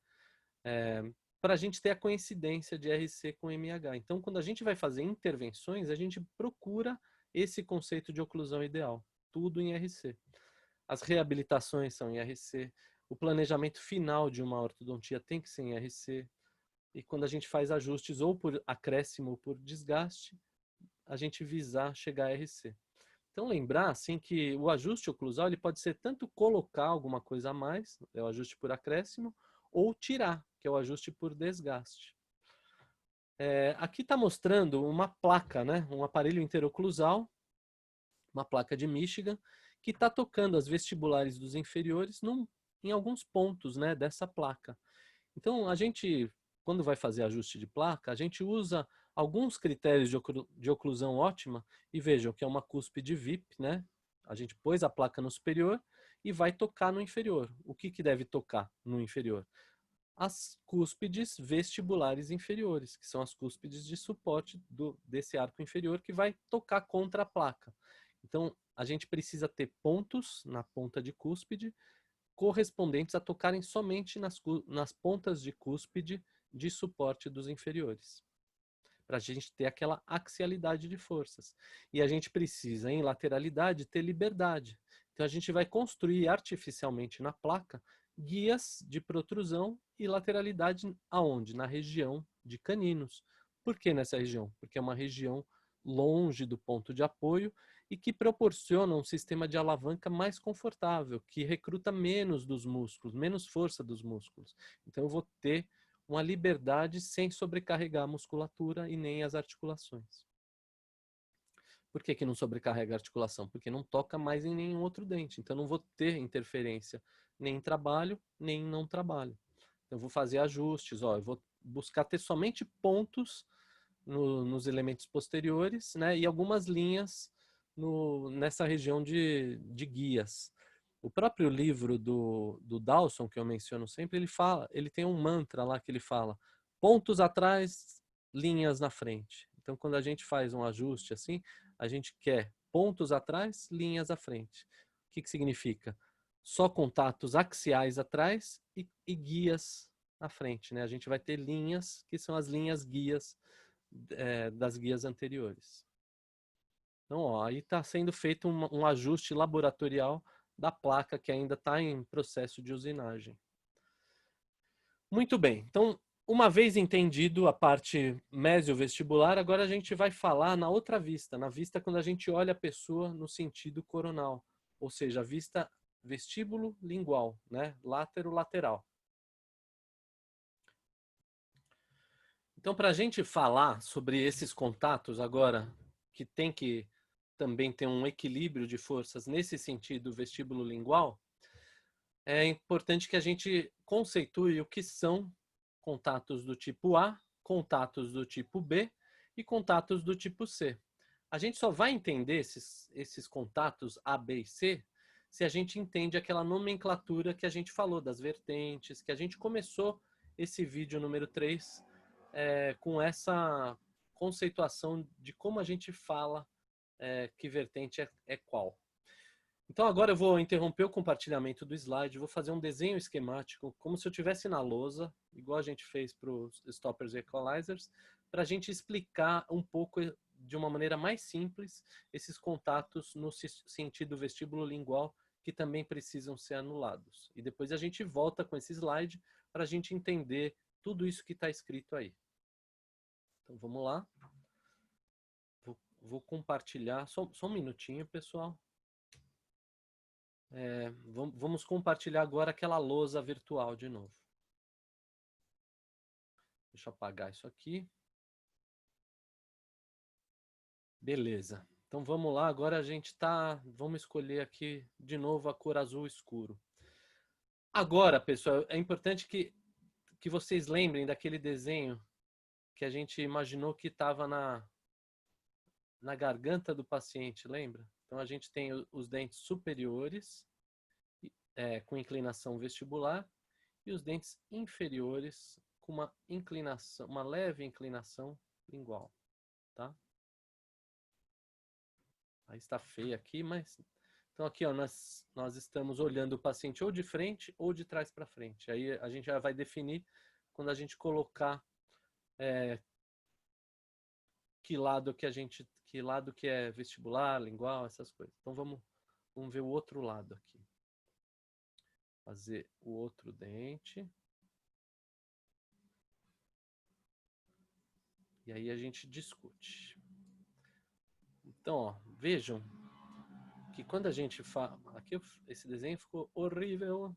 Para a gente ter a coincidência de RC com MH. Então, quando a gente vai fazer intervenções, a gente procura esse conceito de oclusão ideal, tudo em RC. As reabilitações são em RC, o planejamento final de uma ortodontia tem que ser em RC, e quando a gente faz ajustes ou por acréscimo ou por desgaste, a gente visar chegar a RC. Então, lembrar assim, que o ajuste oclusal ele pode ser tanto colocar alguma coisa a mais, é o ajuste por acréscimo, ou tirar, que é o ajuste por desgaste. Aqui está mostrando uma placa, né? Um aparelho interoclusal, uma placa de Michigan, que está tocando as vestibulares dos inferiores em alguns pontos, né, dessa placa. Então, a gente, quando vai fazer ajuste de placa, a gente usa alguns critérios de oclusão ótima, e vejam que é uma cúspide VIP, né? A gente pôs a placa no superior e vai tocar no inferior. O que deve tocar no inferior? As cúspides vestibulares inferiores, que são as cúspides de suporte desse arco inferior que vai tocar contra a placa. Então, a gente precisa ter pontos na ponta de cúspide correspondentes a tocarem somente nas pontas de cúspide de suporte dos inferiores, para a gente ter aquela axialidade de forças. E a gente precisa, em lateralidade, ter liberdade. Então, a gente vai construir artificialmente na placa guias de protrusão e lateralidade aonde? Na região de caninos. Por que nessa região? Porque é uma região longe do ponto de apoio e que proporciona um sistema de alavanca mais confortável, que recruta menos dos músculos, menos força dos músculos. Então eu vou ter uma liberdade sem sobrecarregar a musculatura e nem as articulações. Por que não sobrecarrega a articulação? Porque não toca mais em nenhum outro dente. Então não vou ter interferência nem em trabalho, nem em não trabalho. Então, eu vou fazer ajustes, ó, eu vou buscar ter somente pontos nos elementos posteriores, né, e algumas linhas nessa região de guias. O próprio livro do Dawson, que eu menciono sempre, ele tem um mantra lá que ele fala: pontos atrás, linhas na frente. Então, quando a gente faz um ajuste assim, a gente quer pontos atrás, linhas à frente. O que significa? Só contatos axiais atrás e guias à frente, né? A gente vai ter linhas, que são as linhas guias das guias anteriores. Então, ó, aí está sendo feito um ajuste laboratorial da placa que ainda está em processo de usinagem. Muito bem, então, uma vez entendido a parte mesiovestibular, agora a gente vai falar na outra vista, na vista quando a gente olha a pessoa no sentido coronal, ou seja, a vista vestíbulo lingual, né? Látero-lateral. Então, para a gente falar sobre esses contatos agora, que tem que também ter um equilíbrio de forças nesse sentido vestíbulo lingual, é importante que a gente conceitue o que são contatos do tipo A, contatos do tipo B e contatos do tipo C. A gente só vai entender esses contatos A, B e C se a gente entende aquela nomenclatura que a gente falou, das vertentes, que a gente começou esse vídeo número 3 com essa conceituação de como a gente fala que vertente é qual. Então agora eu vou interromper o compartilhamento do slide, vou fazer um desenho esquemático, como se eu estivesse na lousa, igual a gente fez para os stoppers e equalizers, para a gente explicar um pouco de uma maneira mais simples esses contatos no sentido vestíbulo lingual que também precisam ser anulados. E depois a gente volta com esse slide para a gente entender tudo isso que está escrito aí. Então vamos lá. Vou compartilhar, só um minutinho, pessoal. Vamos compartilhar agora aquela lousa virtual de novo. Deixa eu apagar isso aqui. Beleza. Então vamos lá, agora vamos escolher aqui de novo a cor azul escuro. Agora, pessoal, é importante que vocês lembrem daquele desenho que a gente imaginou que estava na garganta do paciente, lembra? Então a gente tem os dentes superiores, com inclinação vestibular, e os dentes inferiores com uma inclinação, uma leve inclinação lingual, tá? Aí está feio aqui, mas então aqui, ó, nós estamos olhando o paciente ou de frente ou de trás para frente. Aí a gente já vai definir quando a gente colocar que lado que é vestibular, lingual, essas coisas. Então vamos ver o outro lado aqui. Fazer o outro dente. E aí a gente discute. Então, ó, vejam que quando a gente fala... Aqui esse desenho ficou horrível.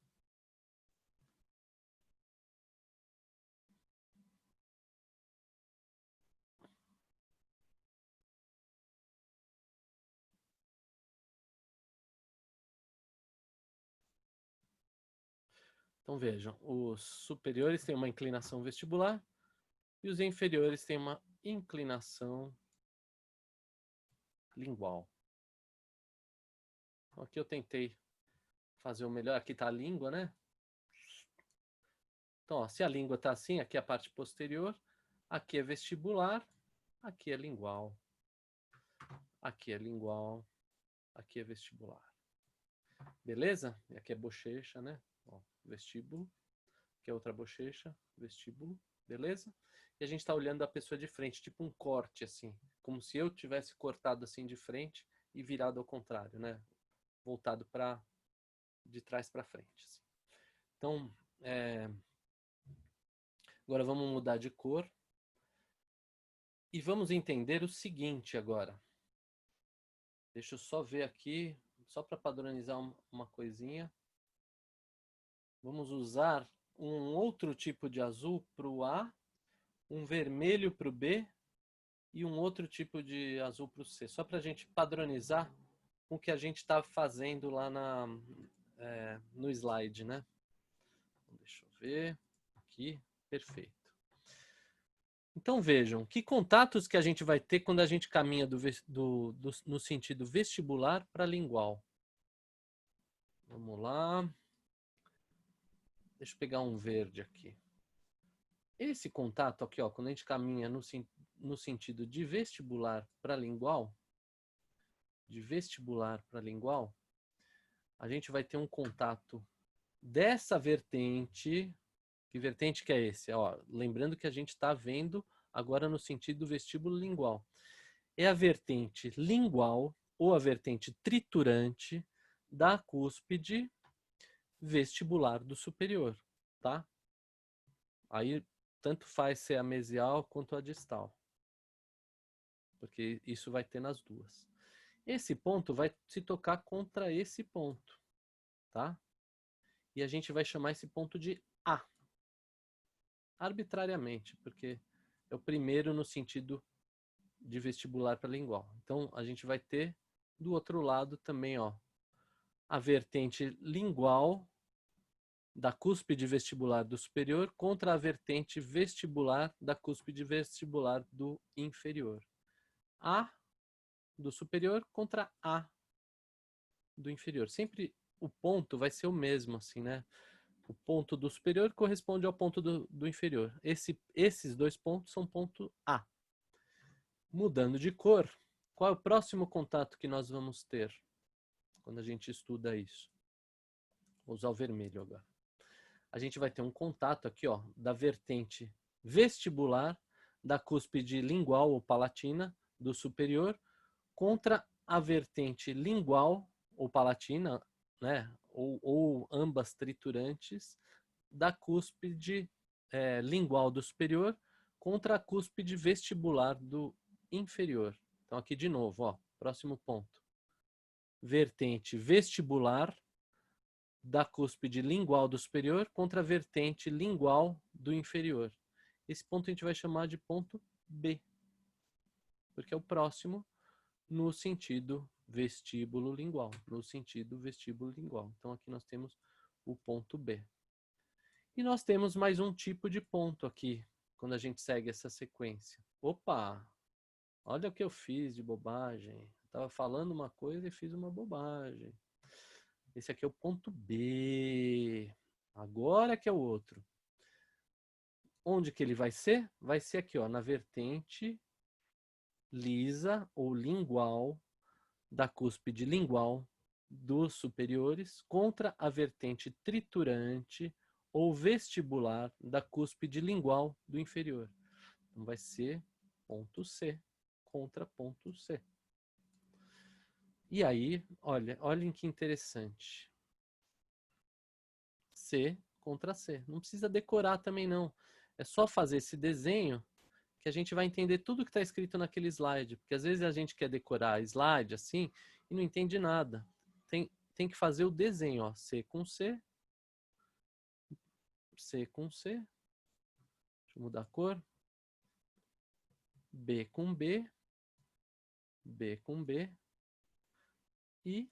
Então vejam, os superiores têm uma inclinação vestibular e os inferiores têm uma inclinação lingual. Então, aqui eu tentei fazer o melhor. Aqui está a língua, né? Então, ó, se a língua está assim, aqui é a parte posterior, aqui é vestibular, aqui é lingual, aqui é lingual, aqui é vestibular. Beleza? E aqui é bochecha, né? Ó, vestíbulo, aqui é outra bochecha, vestíbulo, beleza? E a gente está olhando a pessoa de frente, tipo um corte, assim, como se eu tivesse cortado assim de frente e virado ao contrário, né? Voltado de trás para frente. Assim. Então, agora vamos mudar de cor. E vamos entender o seguinte agora. Deixa eu só ver aqui, só para padronizar uma coisinha. Vamos usar um outro tipo de azul para o A, um vermelho para o B e um outro tipo de azul para o C. Só para a gente padronizar com o que a gente está fazendo lá no slide, né? Deixa eu ver. aqui. Perfeito. Então vejam, que contatos que a gente vai ter quando a gente caminha no sentido vestibular para lingual. Vamos lá. Deixa eu pegar um verde aqui. Esse contato aqui, ó, quando a gente caminha no sentido de vestibular para lingual, a gente vai ter um contato dessa vertente. Que vertente que é esse? Ó, lembrando que a gente está vendo agora no sentido vestíbulo lingual. É a vertente lingual ou a vertente triturante da cúspide vestibular do superior, tá? Aí tanto faz ser a mesial quanto a distal, porque isso vai ter nas duas. Esse ponto vai se tocar contra esse ponto, tá? E a gente vai chamar esse ponto de A, arbitrariamente, porque é o primeiro no sentido de vestibular para lingual. Então a gente vai ter do outro lado também, ó, a vertente lingual da cúspide vestibular do superior contra a vertente vestibular da cúspide vestibular do inferior. A do superior contra A do inferior. Sempre o ponto vai ser o mesmo, assim, né? O ponto do superior corresponde ao ponto do inferior. Esses dois pontos são ponto A. Mudando de cor, qual é o próximo contato que nós vamos ter quando a gente estuda isso? Vou usar o vermelho agora. A gente vai ter um contato aqui, ó, da vertente vestibular da cúspide lingual ou palatina do superior contra a vertente lingual ou palatina, né, ou ambas triturantes da cúspide lingual do superior contra a cúspide vestibular do inferior. Então aqui de novo, ó, próximo ponto. Vertente vestibular da cúspide lingual do superior contra a vertente lingual do inferior. Esse ponto a gente vai chamar de ponto B, porque é o próximo no sentido vestíbulo lingual, Então aqui nós temos o ponto B. E nós temos mais um tipo de ponto aqui, quando a gente segue essa sequência. Opa! Olha o que eu fiz de bobagem. Estava falando uma coisa e fiz uma bobagem. Esse aqui é o ponto B. Agora que é o outro. Onde que ele vai ser? Vai ser aqui, ó, na vertente lisa ou lingual da cúspide lingual dos superiores contra a vertente triturante ou vestibular da cúspide lingual do inferior. Então vai ser ponto C contra ponto C. E aí, olhem que interessante. C contra C. Não precisa decorar também não. É só fazer esse desenho que a gente vai entender tudo que está escrito naquele slide. Porque às vezes a gente quer decorar slide assim e não entende nada. Tem que fazer o desenho, ó. C com C. C com C. Deixa eu mudar a cor. B com B. B com B. E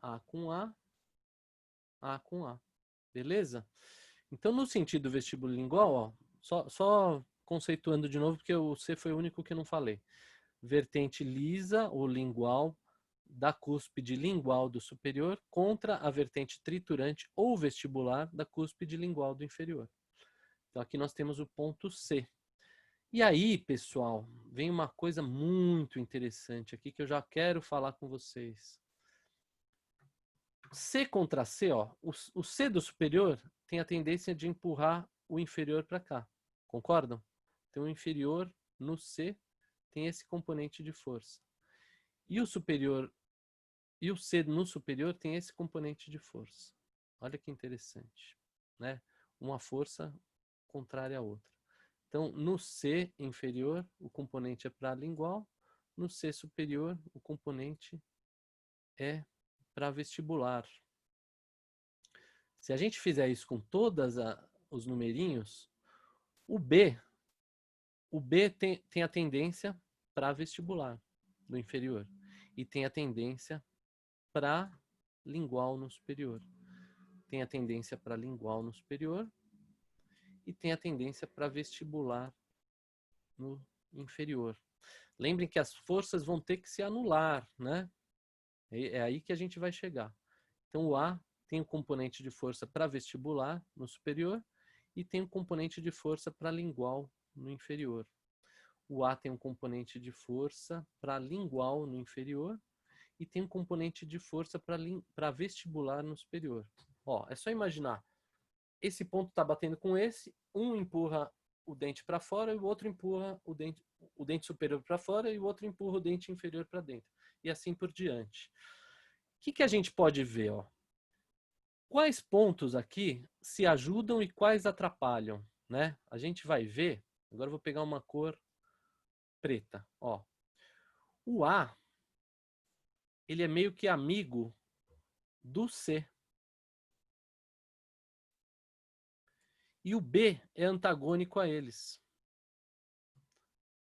A com A. A com A. Beleza? Então, no sentido vestíbulo lingual, ó, só conceituando de novo, porque o C foi o único que eu não falei. Vertente lisa ou lingual da cúspide lingual do superior contra a vertente triturante ou vestibular da cúspide lingual do inferior. Então, aqui nós temos o ponto C. E aí, pessoal, vem uma coisa muito interessante aqui que eu já quero falar com vocês. C contra C, ó, o C do superior tem a tendência de empurrar o inferior para cá. Concordam? Então, o inferior no C tem esse componente de força. E o superior, e o C no superior tem esse componente de força. Olha que interessante, né? Uma força contrária à outra. Então, no C inferior, o componente é para lingual. No C superior, o componente é para vestibular. Se a gente fizer isso com todos os numerinhos, o B tem a tendência para vestibular no inferior e tem a tendência para lingual no superior. tem a tendência para lingual no superior e tem a tendência para vestibular no inferior. Lembrem que as forças vão ter que se anular, né? É aí que a gente vai chegar. Então, o A tem um componente de força para vestibular no superior e tem um componente de força para lingual no inferior. O A tem um componente de força para lingual no inferior e tem um componente de força para vestibular no superior. Ó, é só imaginar. Esse ponto está batendo com esse, um empurra o dente para fora e o outro empurra o dente superior para fora e o outro empurra o dente inferior para dentro. E assim por diante. O que a gente pode ver? Ó? Quais pontos aqui se ajudam e quais atrapalham? Né? A gente vai ver. Agora eu vou pegar uma cor preta. Ó. O A, ele é meio que amigo do C. E o B é antagônico a eles.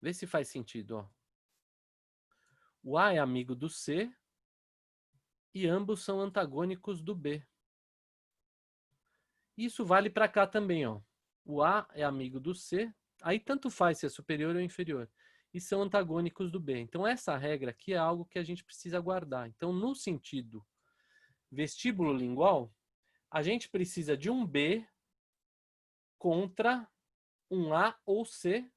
Vê se faz sentido. Ó. O A é amigo do C e ambos são antagônicos do B. Isso vale para cá também. Ó. O A é amigo do C, aí tanto faz se é superior ou inferior. E são antagônicos do B. Então, essa regra aqui é algo que a gente precisa guardar. Então, no sentido vestíbulo lingual, a gente precisa de um B contra um A ou C,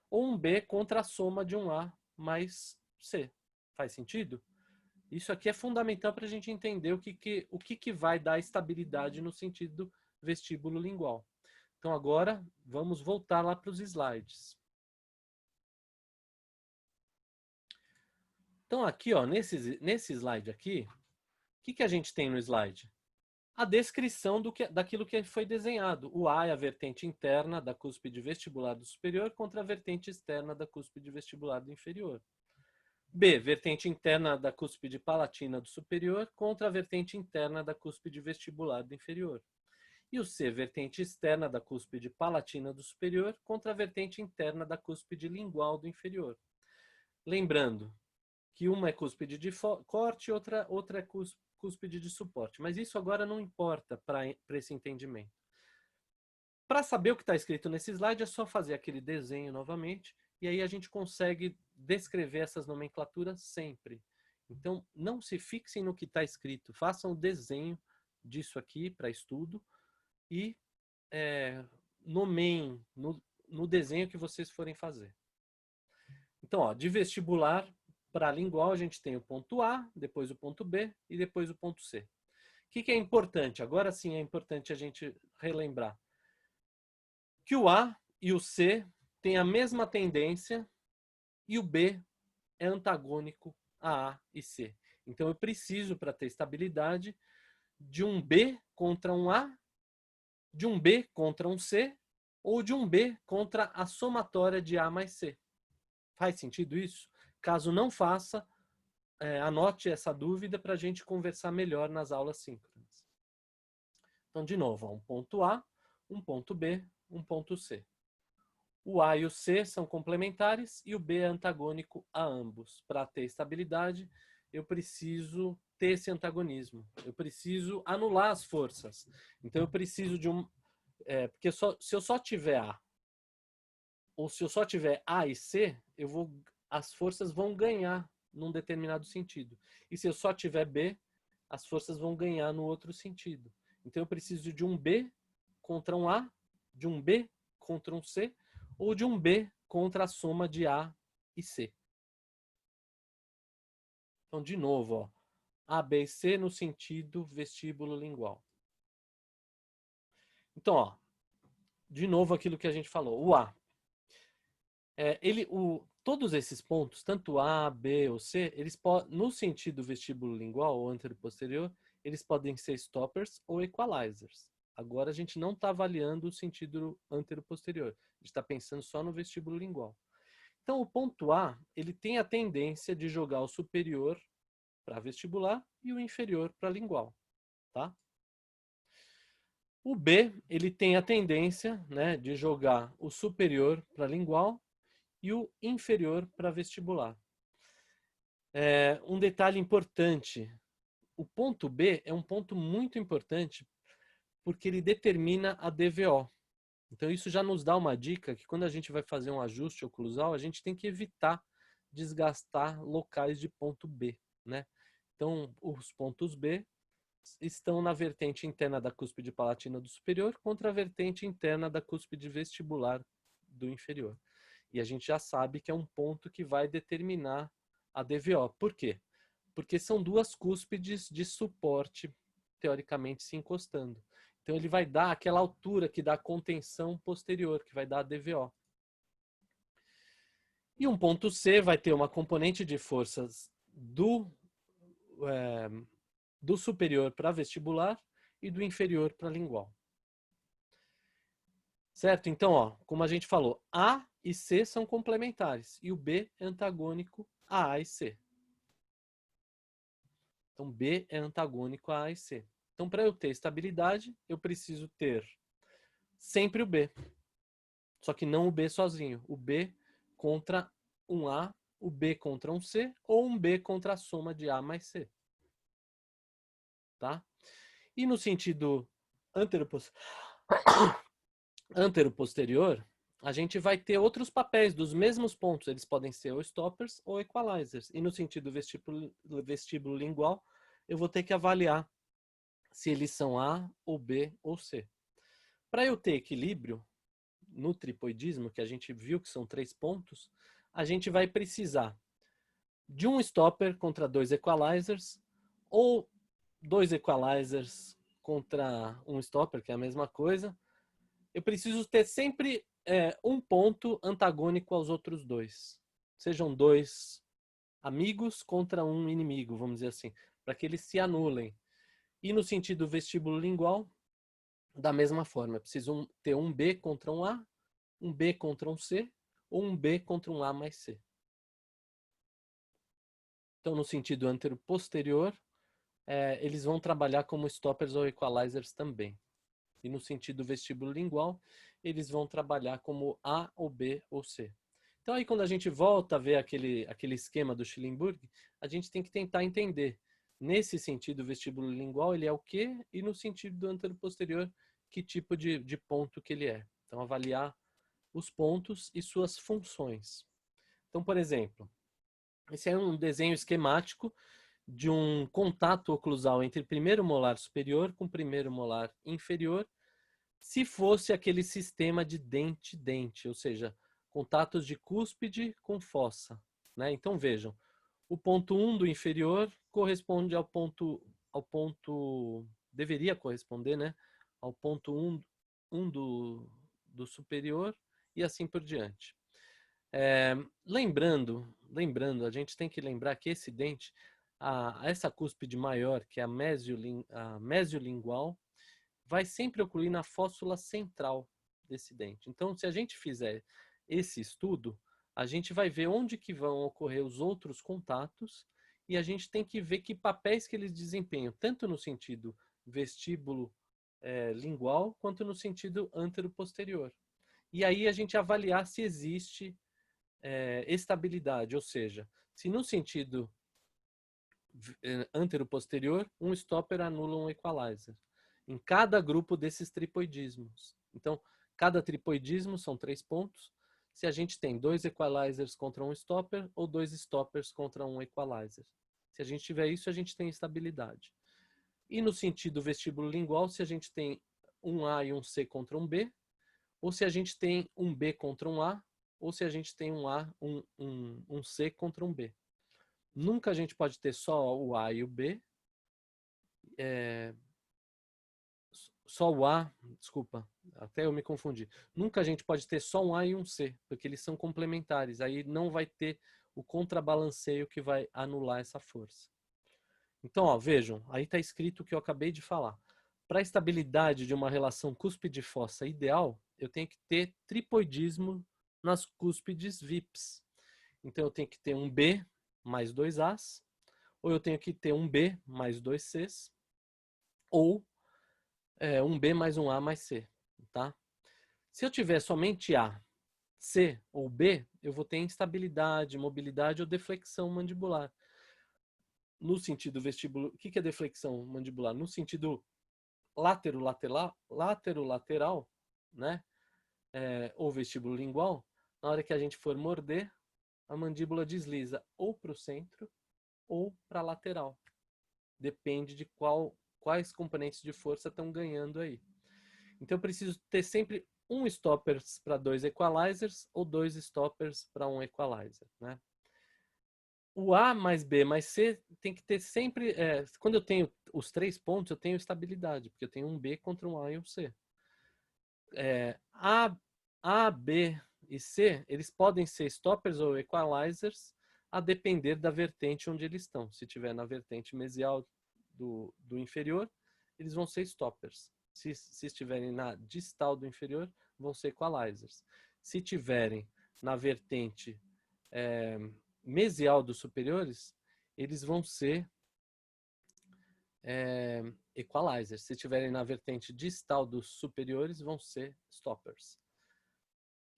ou um B contra a soma de um A mais C. Faz sentido? Isso aqui é fundamental para a gente entender o que vai dar estabilidade no sentido vestíbulo lingual. Então agora vamos voltar lá para os slides. Então aqui, ó, nesse slide aqui, o que a gente tem no slide? A descrição daquilo que foi desenhado. O A é a vertente interna da cúspide vestibular do superior contra a vertente externa da cúspide vestibular do inferior. B, vertente interna da cúspide palatina do superior contra a vertente interna da cúspide vestibular do inferior. E o C, vertente externa da cúspide palatina do superior contra a vertente interna da cúspide lingual do inferior. Lembrando que uma é cúspide de corte e outra é cúspide de suporte. Mas isso agora não importa para esse entendimento. Para saber o que está escrito nesse slide, é só fazer aquele desenho novamente e aí a gente consegue descrever essas nomenclaturas sempre. Então, não se fixem no que está escrito, façam o desenho disso aqui para estudo e nomeiem no desenho que vocês forem fazer. Então, ó, de vestibular para lingual, a gente tem o ponto A, depois o ponto B e depois o ponto C. O que é importante? Agora sim é importante a gente relembrar que o A e o C têm a mesma tendência e o B é antagônico a A e C. Então, eu preciso, para ter estabilidade, de um B contra um A, de um B contra um C, ou de um B contra a somatória de A mais C. Faz sentido isso? Caso não faça, anote essa dúvida para a gente conversar melhor nas aulas síncronas. Então, de novo, ó, um ponto A, um ponto B, um ponto C. O A e o C são complementares e o B é antagônico a ambos. Para ter estabilidade, eu preciso ter esse antagonismo. Eu preciso anular as forças. Então, eu preciso de um... porque se eu só tiver A, ou se eu só tiver A e C, as forças vão ganhar num determinado sentido. E se eu só tiver B, as forças vão ganhar no outro sentido. Então, eu preciso de um B contra um A, de um B contra um C, ou de um B contra a soma de A e C. Então, de novo, ó, A, B e C no sentido vestíbulo lingual. Então, ó, de novo aquilo que a gente falou. O A. Todos esses pontos, tanto A, B ou C, eles no sentido vestíbulo lingual ou anterior-posterior, eles podem ser stoppers ou equalizers. Agora a gente não está avaliando o sentido anterior-posterior. A gente está pensando só no vestíbulo lingual. Então, o ponto A, ele tem a tendência de jogar o superior para vestibular e o inferior para lingual, tá? O B, ele tem a tendência, né, de jogar o superior para lingual e o inferior para vestibular. Um detalhe importante, o ponto B é um ponto muito importante porque ele determina a DVO. Então, isso já nos dá uma dica que quando a gente vai fazer um ajuste oclusal, a gente tem que evitar desgastar locais de ponto B, né? Então, os pontos B estão na vertente interna da cúspide palatina do superior contra a vertente interna da cúspide vestibular do inferior. E a gente já sabe que é um ponto que vai determinar a DVO. Por quê? Porque são duas cúspides de suporte, teoricamente, se encostando. Então, ele vai dar aquela altura que dá contenção posterior, que vai dar a DVO. E um ponto C vai ter uma componente de forças do superior para vestibular e do inferior para lingual. Certo? Então, ó, como a gente falou, A e C são complementares e o B é antagônico a A e C. Então, B é antagônico a A e C. Então, para eu ter estabilidade, eu preciso ter sempre o B. Só que não o B sozinho. O B contra um A, o B contra um C, ou um B contra a soma de A mais C. Tá? E no sentido antero-posterior, a gente vai ter outros papéis dos mesmos pontos. Eles podem ser ou stoppers ou equalizers. E no sentido vestíbulo lingual, eu vou ter que avaliar se eles são A, ou B, ou C. Para eu ter equilíbrio no tripoidismo, que a gente viu que são 3 pontos, a gente vai precisar de um stopper contra 2 equalizers, ou 2 equalizers contra um stopper, que é a mesma coisa. Eu preciso ter sempre um ponto antagônico aos outros dois. Sejam 2 amigos contra um inimigo, vamos dizer assim, para que eles se anulem. E no sentido vestíbulo lingual, da mesma forma, eu preciso ter um B contra um B contra um C, ou um B contra um A mais C. Então, no sentido antero-posterior, eles vão trabalhar como stoppers ou equalizers também. E no sentido vestíbulo lingual, eles vão trabalhar como A ou B ou C. Então aí quando a gente volta a ver aquele esquema do Schellenberg, a gente tem que tentar entender, nesse sentido vestíbulo lingual, ele é o quê? E no sentido do antero-posterior, que tipo de ponto que ele é. Então avaliar os pontos e suas funções. Então, por exemplo, esse é um desenho esquemático de um contato oclusal entre primeiro molar superior com primeiro molar inferior, se fosse aquele sistema de dente-dente, ou seja, contatos de cúspide com fossa. Né? Então vejam, o ponto 1 do inferior corresponde ao ponto, deveria corresponder, né? Ao ponto 1 do superior e assim por diante. Lembrando, a gente tem que lembrar que esse dente, essa cúspide maior, que é a mesiolingual, vai sempre ocluir na fóssula central desse dente. Então, se a gente fizer esse estudo, a gente vai ver onde que vão ocorrer os outros contatos e a gente tem que ver que papéis que eles desempenham, tanto no sentido vestíbulo lingual, quanto no sentido antero-posterior. E aí a gente avaliar se existe estabilidade, ou seja, se no sentido antero-posterior, um stopper anula um equalizer em cada grupo desses tripoidismos. Então, cada tripoidismo são 3 pontos. Se a gente tem 2 equalizers contra um stopper ou 2 stoppers contra um equalizer. Se a gente tiver isso, a gente tem estabilidade. E no sentido vestíbulo lingual, se a gente tem um A e um C contra um B, ou se a gente tem um B contra um A, ou se a gente tem um C contra um B. Nunca a gente pode ter só o A e o B. Só o A, desculpa, até eu me confundi. Nunca a gente pode ter só um A e um C, porque eles são complementares. Aí não vai ter o contrabalanceio que vai anular essa força. Então, ó, vejam, aí está escrito o que eu acabei de falar. Para a estabilidade de uma relação cúspide-fossa ideal, eu tenho que ter tripoidismo nas cúspides VIPs. Então, eu tenho que ter um B mais 2 As, ou eu tenho que ter um B mais 2 Cs, ou um B mais um A mais C. Tá? Se eu tiver somente A, C ou B, eu vou ter instabilidade, mobilidade ou deflexão mandibular. No sentido vestíbulo, o que é deflexão mandibular? No sentido lateral, né? Ou vestíbulo lingual, na hora que a gente for morder, a mandíbula desliza ou para o centro ou para a lateral. Depende de quais componentes de força estão ganhando aí. Então eu preciso ter sempre um stopper para 2 equalizers ou 2 stoppers para 1 equalizer, né? O A mais B mais C tem que ter sempre... quando eu tenho os 3 pontos, eu tenho estabilidade, porque eu tenho um B contra um A e um C. A, B e C, eles podem ser stoppers ou equalizers, a depender da vertente onde eles estão. Se estiver na vertente mesial do inferior, eles vão ser stoppers. Se estiverem na distal do inferior, vão ser equalizers. Se estiverem na vertente mesial dos superiores, eles vão ser equalizers. Se estiverem na vertente distal dos superiores, vão ser stoppers.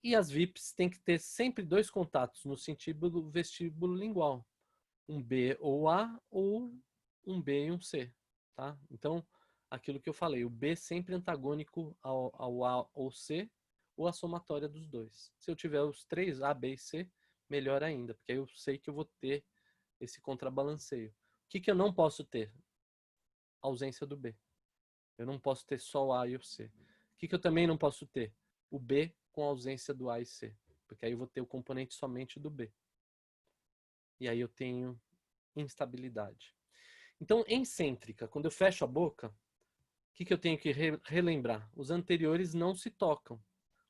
E as VIPs têm que ter sempre 2 contatos no sentido do vestíbulo lingual. Um B ou A ou um B e um C. Tá? Então, aquilo que eu falei, o B sempre antagônico ao A ou C, ou a somatória dos dois. Se eu tiver os 3, A, B e C, melhor ainda, porque aí eu sei que eu vou ter esse contrabalanceio. O que eu não posso ter? A ausência do B. Eu não posso ter só o A e o C. O que eu também não posso ter? O B com a ausência do A e C. Porque aí eu vou ter o componente somente do B. E aí eu tenho instabilidade. Então, excêntrica, quando eu fecho a boca, o que eu tenho que relembrar? Os anteriores não se tocam,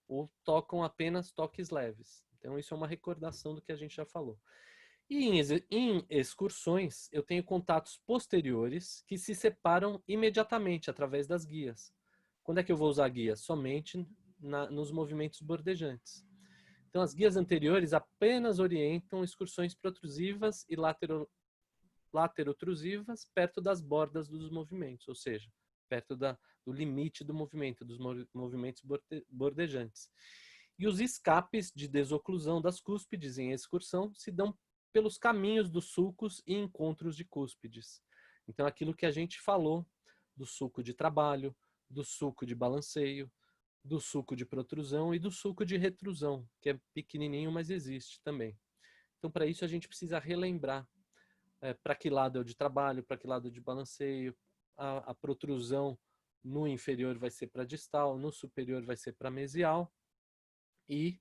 ou tocam apenas toques leves. Então, isso é uma recordação do que a gente já falou. E em excursões, eu tenho contatos posteriores que se separam imediatamente através das guias. Quando é que eu vou usar guia? Somente nos movimentos bordejantes. Então, as guias anteriores apenas orientam excursões protrusivas e laterotrusivas perto das bordas dos movimentos, ou seja, perto do limite do movimento, dos movimentos bordejantes. E os escapes de desoclusão das cúspides em excursão se dão pelos caminhos dos sulcos e encontros de cúspides. Então, aquilo que a gente falou do sulco de trabalho, do sulco de balanceio, do sulco de protrusão e do sulco de retrusão, que é pequenininho, mas existe também. Então, para isso, a gente precisa relembrar para que lado é o de trabalho, para que lado é o de balanceio. A protrusão no inferior vai ser para distal, no superior vai ser para mesial. E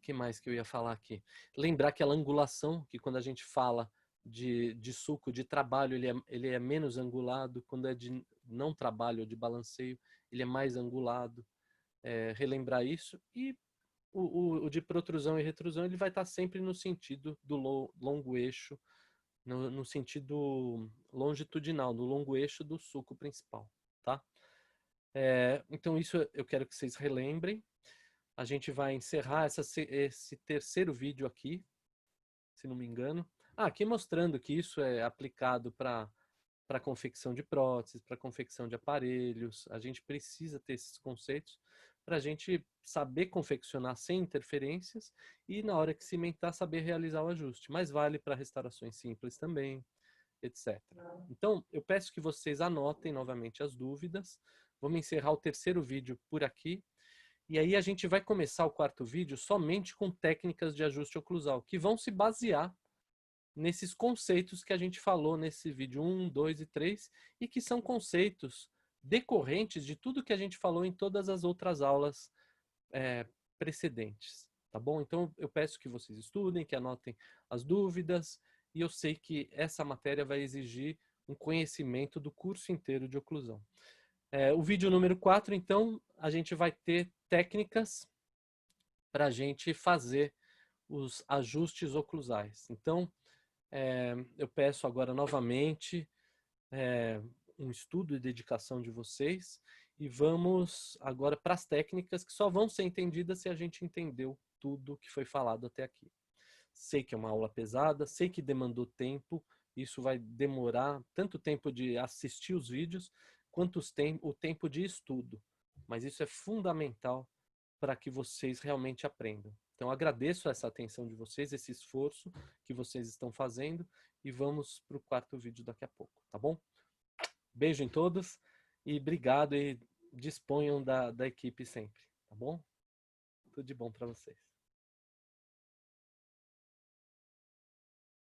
que mais que eu ia falar aqui? Lembrar aquela angulação, que quando a gente fala de sulco de trabalho, ele é menos angulado, quando é de não trabalho ou de balanceio, ele é mais angulado. Relembrar isso. E o de protrusão e retrusão, ele vai estar sempre no sentido do longo eixo, no sentido longitudinal, no longo eixo do sulco principal, tá? Então isso eu quero que vocês relembrem. A gente vai encerrar esse terceiro vídeo aqui, se não me engano. Aqui mostrando que isso é aplicado para confecção de próteses, para confecção de aparelhos. A gente precisa ter esses conceitos para a gente saber confeccionar sem interferências e, na hora que cimentar, saber realizar o ajuste. Mas vale para restaurações simples também, etc. Então, eu peço que vocês anotem novamente as dúvidas. Vamos encerrar o terceiro vídeo por aqui. E aí a gente vai começar o quarto vídeo somente com técnicas de ajuste oclusal, que vão se basear nesses conceitos que a gente falou nesse vídeo 1, 2 e 3, e que são conceitos decorrentes de tudo que a gente falou em todas as outras aulas precedentes, tá bom? Então eu peço que vocês estudem, que anotem as dúvidas, e eu sei que essa matéria vai exigir um conhecimento do curso inteiro de oclusão. O vídeo número 4, então, a gente vai ter técnicas para a gente fazer os ajustes oclusais. Então, eu peço agora novamente um estudo e dedicação de vocês e vamos agora para as técnicas que só vão ser entendidas se a gente entendeu tudo que foi falado até aqui. Sei que é uma aula pesada, sei que demandou tempo, isso vai demorar tanto tempo de assistir os vídeos quanto o tempo de estudo, mas isso é fundamental para que vocês realmente aprendam. Então, agradeço essa atenção de vocês, esse esforço que vocês estão fazendo e vamos para o quarto vídeo daqui a pouco, tá bom? Beijo em todos e obrigado e disponham da equipe sempre, tá bom? Tudo de bom para vocês.